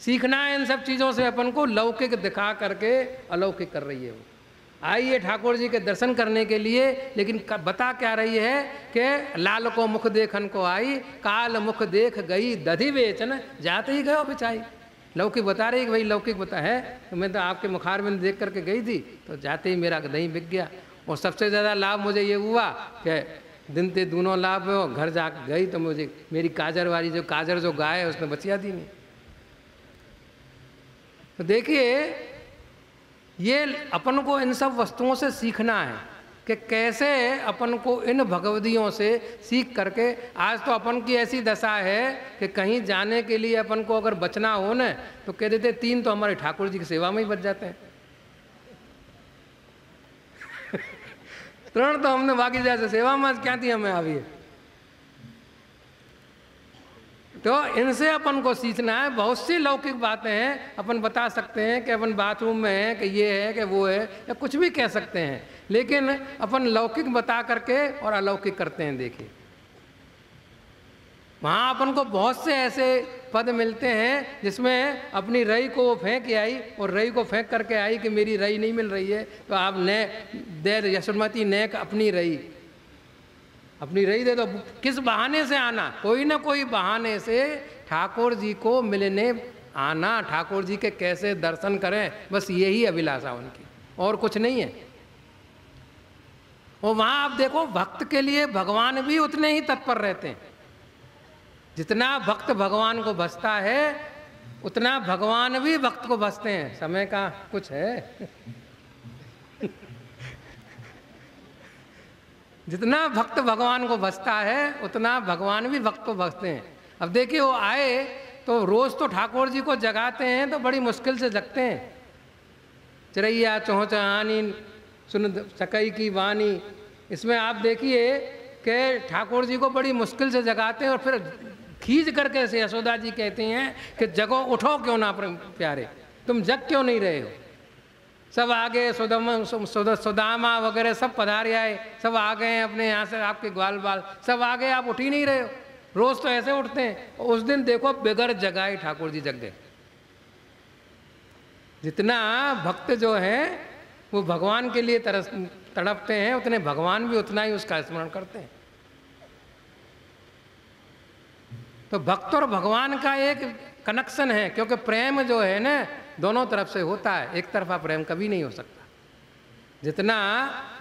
सीखना है इन सब चीज़ों से अपन को। लौकिक दिखा करके अलौकिक कर रही है वो। आइए ठाकुर जी के दर्शन करने के लिए, लेकिन बता क्या रही है कि लाल को मुख देखन को आई, काल मुख देख गई दधी बेचन, जाते ही गयो बिचाई। लौकिक बता रही है कि भाई लौकिक बता है, तो मैं तो आपके मुखारबिंद देख करके गई थी, तो जाते ही मेरा दही बिक गया। और सबसे ज़्यादा लाभ मुझे ये हुआ कि दिन ते दोनों लाभ हो, घर जा गई तो मुझे मेरी काजर वाली जो गाय है उसने बचिया दी नहीं। तो देखिए ये अपन को इन सब वस्तुओं से सीखना है कि कैसे अपन को इन भगवदियों से सीख करके, आज तो अपन की ऐसी दशा है कि कहीं जाने के लिए अपन को अगर बचना हो न तो कह देते 3 तो हमारे ठाकुर जी की सेवा में ही बच जाते हैं। 3 तो हमने बाकी जैसे सेवा में क्या थी हमें अभी। तो इनसे अपन को सीखना है। बहुत सी लौकिक बातें हैं, अपन बता सकते हैं कि अपन बाथरूम में है कि ये है कि वो है, या कुछ भी कह सकते हैं, लेकिन अपन लौकिक बता करके और अलौकिक करते हैं। देखिए वहाँ अपन को बहुत से ऐसे पद मिलते हैं जिसमें अपनी रई को वो फेंक आई और रई को फेंक करके आई कि मेरी रई नहीं मिल रही है, तो आप दे यशोमती नेक अपनी रई दे दो। किस बहाने से आना, कोई ना कोई बहाने से ठाकुर जी को मिलने आना, ठाकुर जी के कैसे दर्शन करें, बस यही अभिलाषा उनकी, और कुछ नहीं है। और वहाँ आप देखो भक्त के लिए भगवान भी उतने ही तत्पर रहते हैं। जितना भक्त भगवान को बसता है उतना भगवान भी भक्त को बसते हैं। समय का कुछ है। जितना भक्त भगवान को बसता है उतना भगवान भी भक्त को बसते हैं। अब देखिए वो आए तो रोज तो ठाकुर जी को जगाते हैं तो बड़ी मुश्किल से जगते हैं। चिरैया चौचहानी सुन सकई की वाणी, इसमें आप देखिए कि ठाकुर जी को बड़ी मुश्किल से जगाते हैं और फिर खींच करके से यशोदा जी कहती हैं कि जगो उठो क्यों ना प्यारे, तुम जग क्यों नहीं रहे हो। सब आ गए, सुदामा वगैरह सब पधारे आए, सब आ गए अपने यहाँ से, आपके ग्वाल बाल सब आ गए, आप उठ ही नहीं रहे हो। रोज तो ऐसे उठते हैं, उस दिन देखो बेगर जगाए ठाकुर जी जग गए। जितना भक्त जो है वो भगवान के लिए तड़पते हैं, उतने भगवान भी उतना ही उसका स्मरण करते हैं। तो भक्त और भगवान का एक कनेक्शन है, क्योंकि प्रेम जो है ना दोनों तरफ से होता है, एक तरफा प्रेम कभी नहीं हो सकता। जितना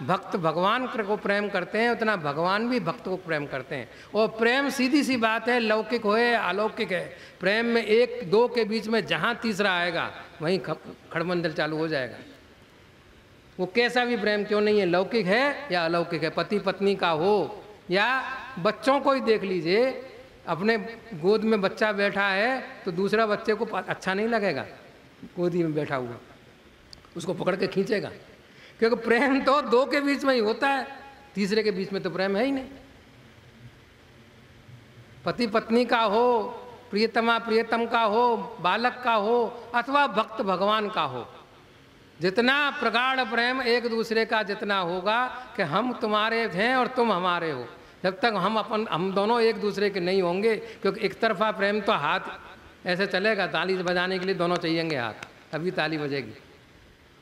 भक्त भगवान को प्रेम करते हैं उतना भगवान भी भक्त को प्रेम करते हैं। और प्रेम सीधी सी बात है, लौकिक हो या अलौकिक है, प्रेम में 1-2 के बीच में जहाँ तीसरा आएगा वहीं खड़बंदल चालू हो जाएगा। वो कैसा भी प्रेम क्यों नहीं है, लौकिक है या अलौकिक है, पति पत्नी का हो या बच्चों को ही देख लीजिए। अपने गोद में बच्चा बैठा है तो दूसरा बच्चे को अच्छा नहीं लगेगा, गोदी में बैठा हुआ उसको पकड़ के खींचेगा, क्योंकि प्रेम तो 2 के बीच में ही होता है, तीसरे के बीच में तो प्रेम है ही नहीं। पति पत्नी का हो, प्रियतमा प्रियतम का हो, बालक का हो अथवा भक्त भगवान का हो, जितना प्रगाढ़ प्रेम एक दूसरे का जितना होगा कि हम तुम्हारे हैं और तुम हमारे हो, जब तक हम दोनों एक दूसरे के नहीं होंगे, क्योंकि एक तरफा प्रेम तो हाथ ऐसे चलेगा, ताली बजाने के लिए दोनों चाहिएंगे हाथ, तभी ताली बजेगी।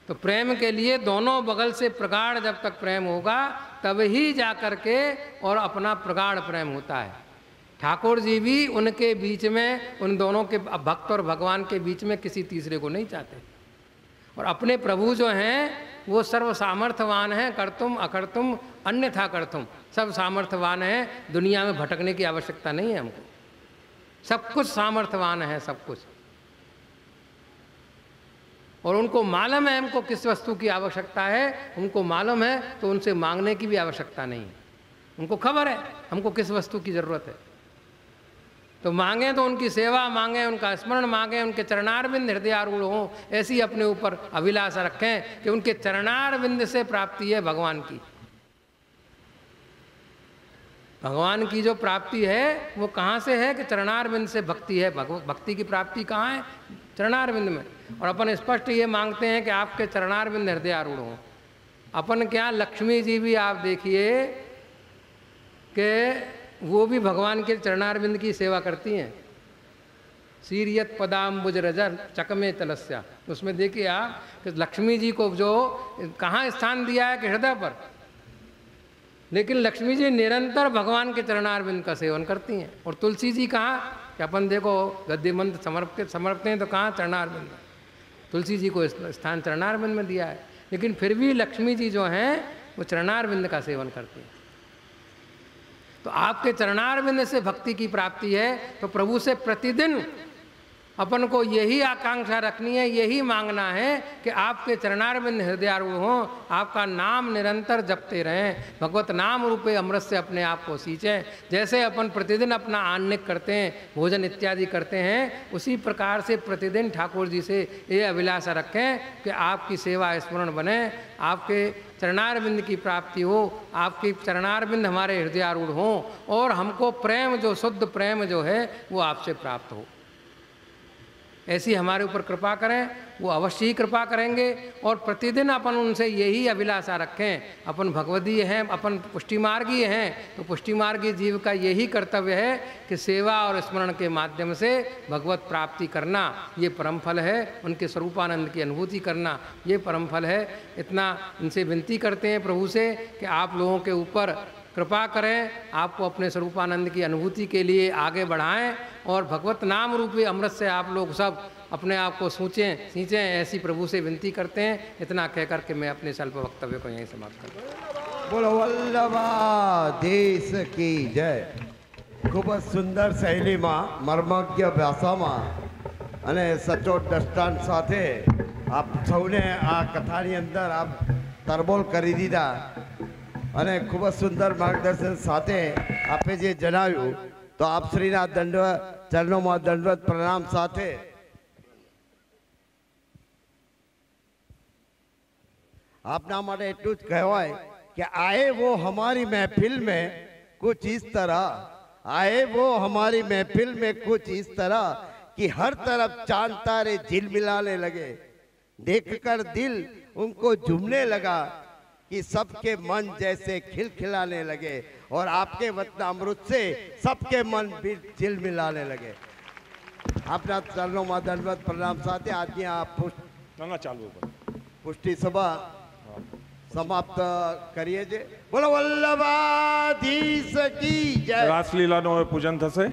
तो प्रेम के लिए दोनों बगल से प्रगाढ़ जब तक प्रेम होगा तब ही जा कर के और अपना प्रगाढ़ प्रेम होता है। ठाकुर जी भी उनके बीच में, उन दोनों के भक्त और भगवान के बीच में किसी तीसरे को नहीं चाहते। और अपने प्रभु जो हैं वो सर्व सामर्थ्यवान हैं, कर्तुम अकर्तुम अन्यथा कर्तुम, सब सामर्थ्यवान हैं, दुनिया में भटकने की आवश्यकता नहीं है हमको, सब कुछ सामर्थ्यवान है सब कुछ। और उनको मालूम है हमको किस वस्तु की आवश्यकता है, उनको मालूम है तो उनसे मांगने की भी आवश्यकता नहीं है, उनको खबर है हमको किस वस्तु की ज़रूरत है। तो मांगे तो उनकी सेवा मांगे, उनका स्मरण मांगे, उनके चरणारविंद हृदयारूढ़ हों, ऐसी अपने ऊपर अभिलाषा रखें कि उनके चरणारविंद से प्राप्ति है भगवान की। भगवान की जो प्राप्ति है वो कहाँ से है कि चरणारविंद से भक्ति है। भक्ति की प्राप्ति कहाँ है, चरणारविंद में। और अपन स्पष्ट ये मांगते हैं कि आपके चरणारविंद हृदयारूढ़ हों। अपन क्या, लक्ष्मी जी भी आप देखिए कि वो भी भगवान के चरणारविंद की सेवा करती हैं। सीरियत पदाम्बुज रजर चकमे तलस्या, उसमें देखिए आप कि लक्ष्मी जी को जो कहाँ स्थान दिया है कि हृदय पर, लेकिन लक्ष्मी जी निरंतर भगवान के चरणारविंद का सेवन करती हैं। और तुलसी जी कहाँ, कि अपन देखो गद्य मंत्र समर्पते हैं तो कहाँ, चरणारविंद। तुलसी जी को स्थान चरणारविंद में दिया है, लेकिन फिर भी लक्ष्मी जी जो हैं वो चरणारविंद का सेवन करती हैं। तो आपके चरणारविंद से भक्ति की प्राप्ति है, तो प्रभु से प्रतिदिन अपन को यही आकांक्षा रखनी है, यही मांगना है कि आपके चरणारविंद हृदयारूढ़ हों, आपका नाम निरंतर जपते रहें, भगवत नाम रूपे अमृत से अपने आप को सींचें। जैसे अपन प्रतिदिन अपना आन्निक करते हैं, भोजन इत्यादि करते हैं, उसी प्रकार से प्रतिदिन ठाकुर जी से ये अभिलाषा रखें कि आपकी सेवा स्मरण बने, आपके चरणारविंद की प्राप्ति हो, आपकी चरणारविंद हमारे हृदयारूढ़ हों और हमको प्रेम, जो शुद्ध प्रेम जो है वो आपसे प्राप्त हो। ऐसी हमारे ऊपर कृपा करें, वो अवश्य ही कृपा करेंगे। और प्रतिदिन अपन उनसे यही अभिलाषा रखें। अपन भगवदीय हैं, अपन पुष्टिमार्गीय हैं, तो पुष्टिमार्गीय जीव का यही कर्तव्य है कि सेवा और स्मरण के माध्यम से भगवत प्राप्ति करना, ये परम फल है। उनके स्वरूपानंद की अनुभूति करना, ये परम फल है। इतना इनसे विनती करते हैं प्रभु से कि आप लोगों के ऊपर कृपा करें, आपको अपने स्वरूपानंद की अनुभूति के लिए आगे बढ़ाएं और भगवत नाम रूपी अमृत से आप लोग सब अपने आप को सींचें, ऐसी प्रभु से विनती करते हैं। इतना कह कर के मैं अपने स्वल्प वक्तव्य को यहीं समाप्त करता हूँ। बोलो वल्लभाधीश की जय। खूब सुंदर शैलीમાં મર્મજ્ઞ ભાષામાં અને સચોટ દૃષ્ટાંત સાથે આપ સૌને આ કથાની અંદર આપ તરબોળ કરી દીધા અને ખૂબ જ સુંદર માર્ગદર્શન સાથે આપે જે જણાવ્યું, તો આપ શ્રીના દંડવત ચરણોમાં દંડવત પ્રણામ સાથે આપના માટે એટલું જ કહેવાય कि आए वो हमारी महफिल में कुछ इस तरह, आए वो हमारी महफिल में कुछ इस तरह कि हर तरफ चांद तारे झिलमिलाने लगे। देखकर दिल उनको झूमने लगा कि सबके मन जैसे खिलखिलाने लगे और आपके वतन अमृत से सबके मन भी झिलमिलाने लगे। अपना चरणों में दंडवत प्रणाम साथे आज आप पुष्टि सभा समाप्त करिए जे। बोलो वल्लभाधीश की जय। रासलीलाનો હવે પૂજન થશે।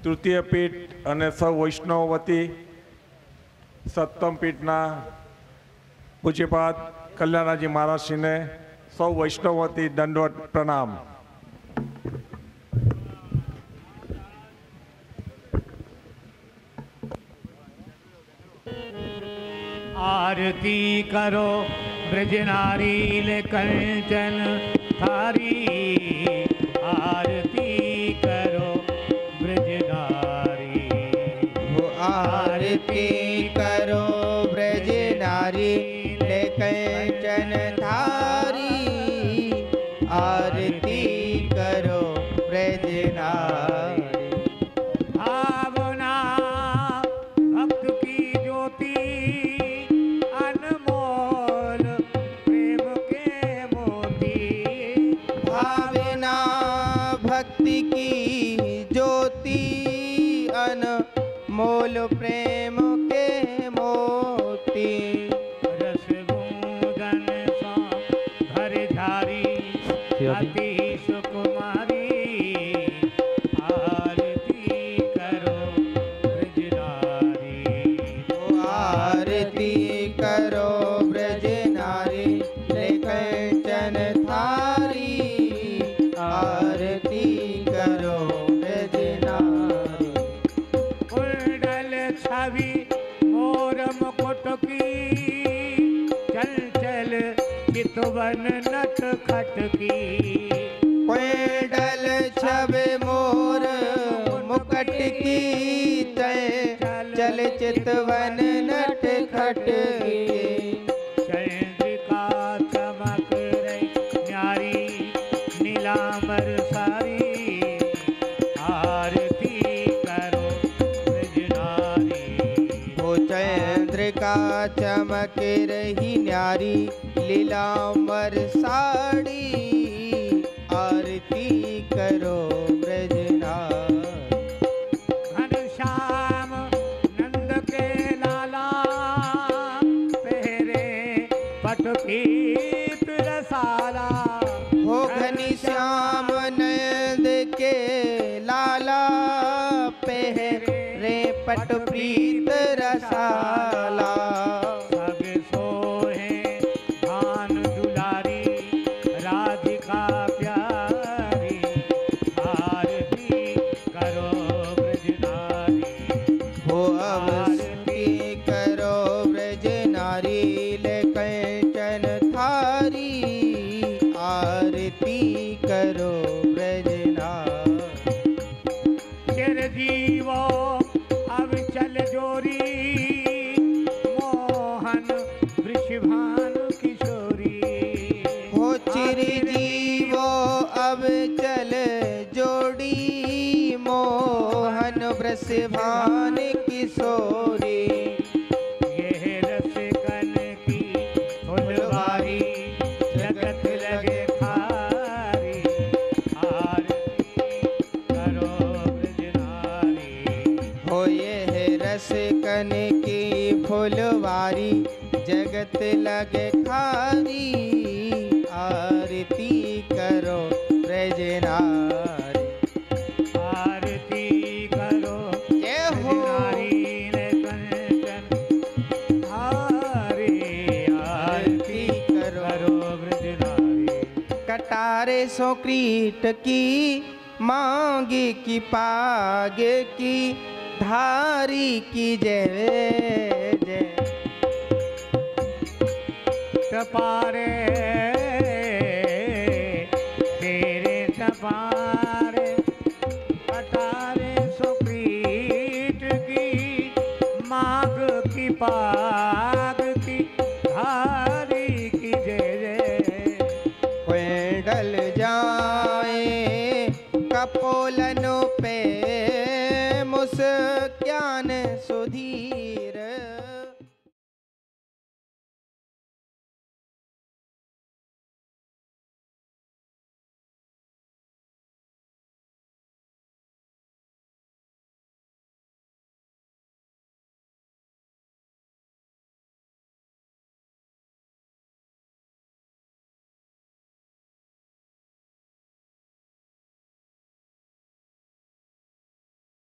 તૃતીય પીઠ અને સૌ વૈષ્ણવ વતી સપ્તમ પીઠના પૂજ્યપાદ કલ્યાણાજી મહારાજશ્રીને સૌ વૈષ્ણવ વતી દંડવત પ્રણામ। आरती करो ब्रजनारी कंचन थारी, आरती करो ब्रजनारी। आरती करो ब्रजनारी कंचन थारी, आरती करो ब्रजनारी। भावना भक्त की ज्योति अनमोल प्रेम के मोती, भावना भक्ति की ज्योति अनमोल प्रेम के मोती। रस गुंजन सा भर झारी अति सुकुमारी, आरती करो ब्रजनारी। आरती करो ब्रजनारी कंचन थारी, आरती करो ब्रजनारी। कुंडल छवि मोर मुकुट की, चल चल चितवन नट खट की। कुंडल छब मोर मुकुट की, चल चितवन नट खट की। चंद्रिका चमक रही न्यारी नीलांबर सारी, आरती करो ब्रजनारी। वो चंद्रिका चमक रही न्यारी लीलांबर साड़ी, आरती करो ब्रजनारी। घनश्याम नंद के लाला पहरे पट पीत रसाला, हो घनश्याम नंद के लाला पहरे पट प्रीत रसाला। सब सोहे भान दुलारी राधिका प्यारी, आरती करो मोहन वृषभान किशोरी। हो चिरजीवो अब चल जोड़ी मोहन वृषभान किशोरी। यह रस कन की फुलवारी जगत लगे खारी। आरती करो ब्रजनारी। हो ये रस कन की फुलवारी जगत लगे खारी। आरती करो ब्रजनारी। आरती करो जय हो। ब्रजनारी ने कंचन हारी। आरती करो ब्रजनारी। कटारे सो क्रीट की मांगी की पागे की धारी की जय जय। टपारे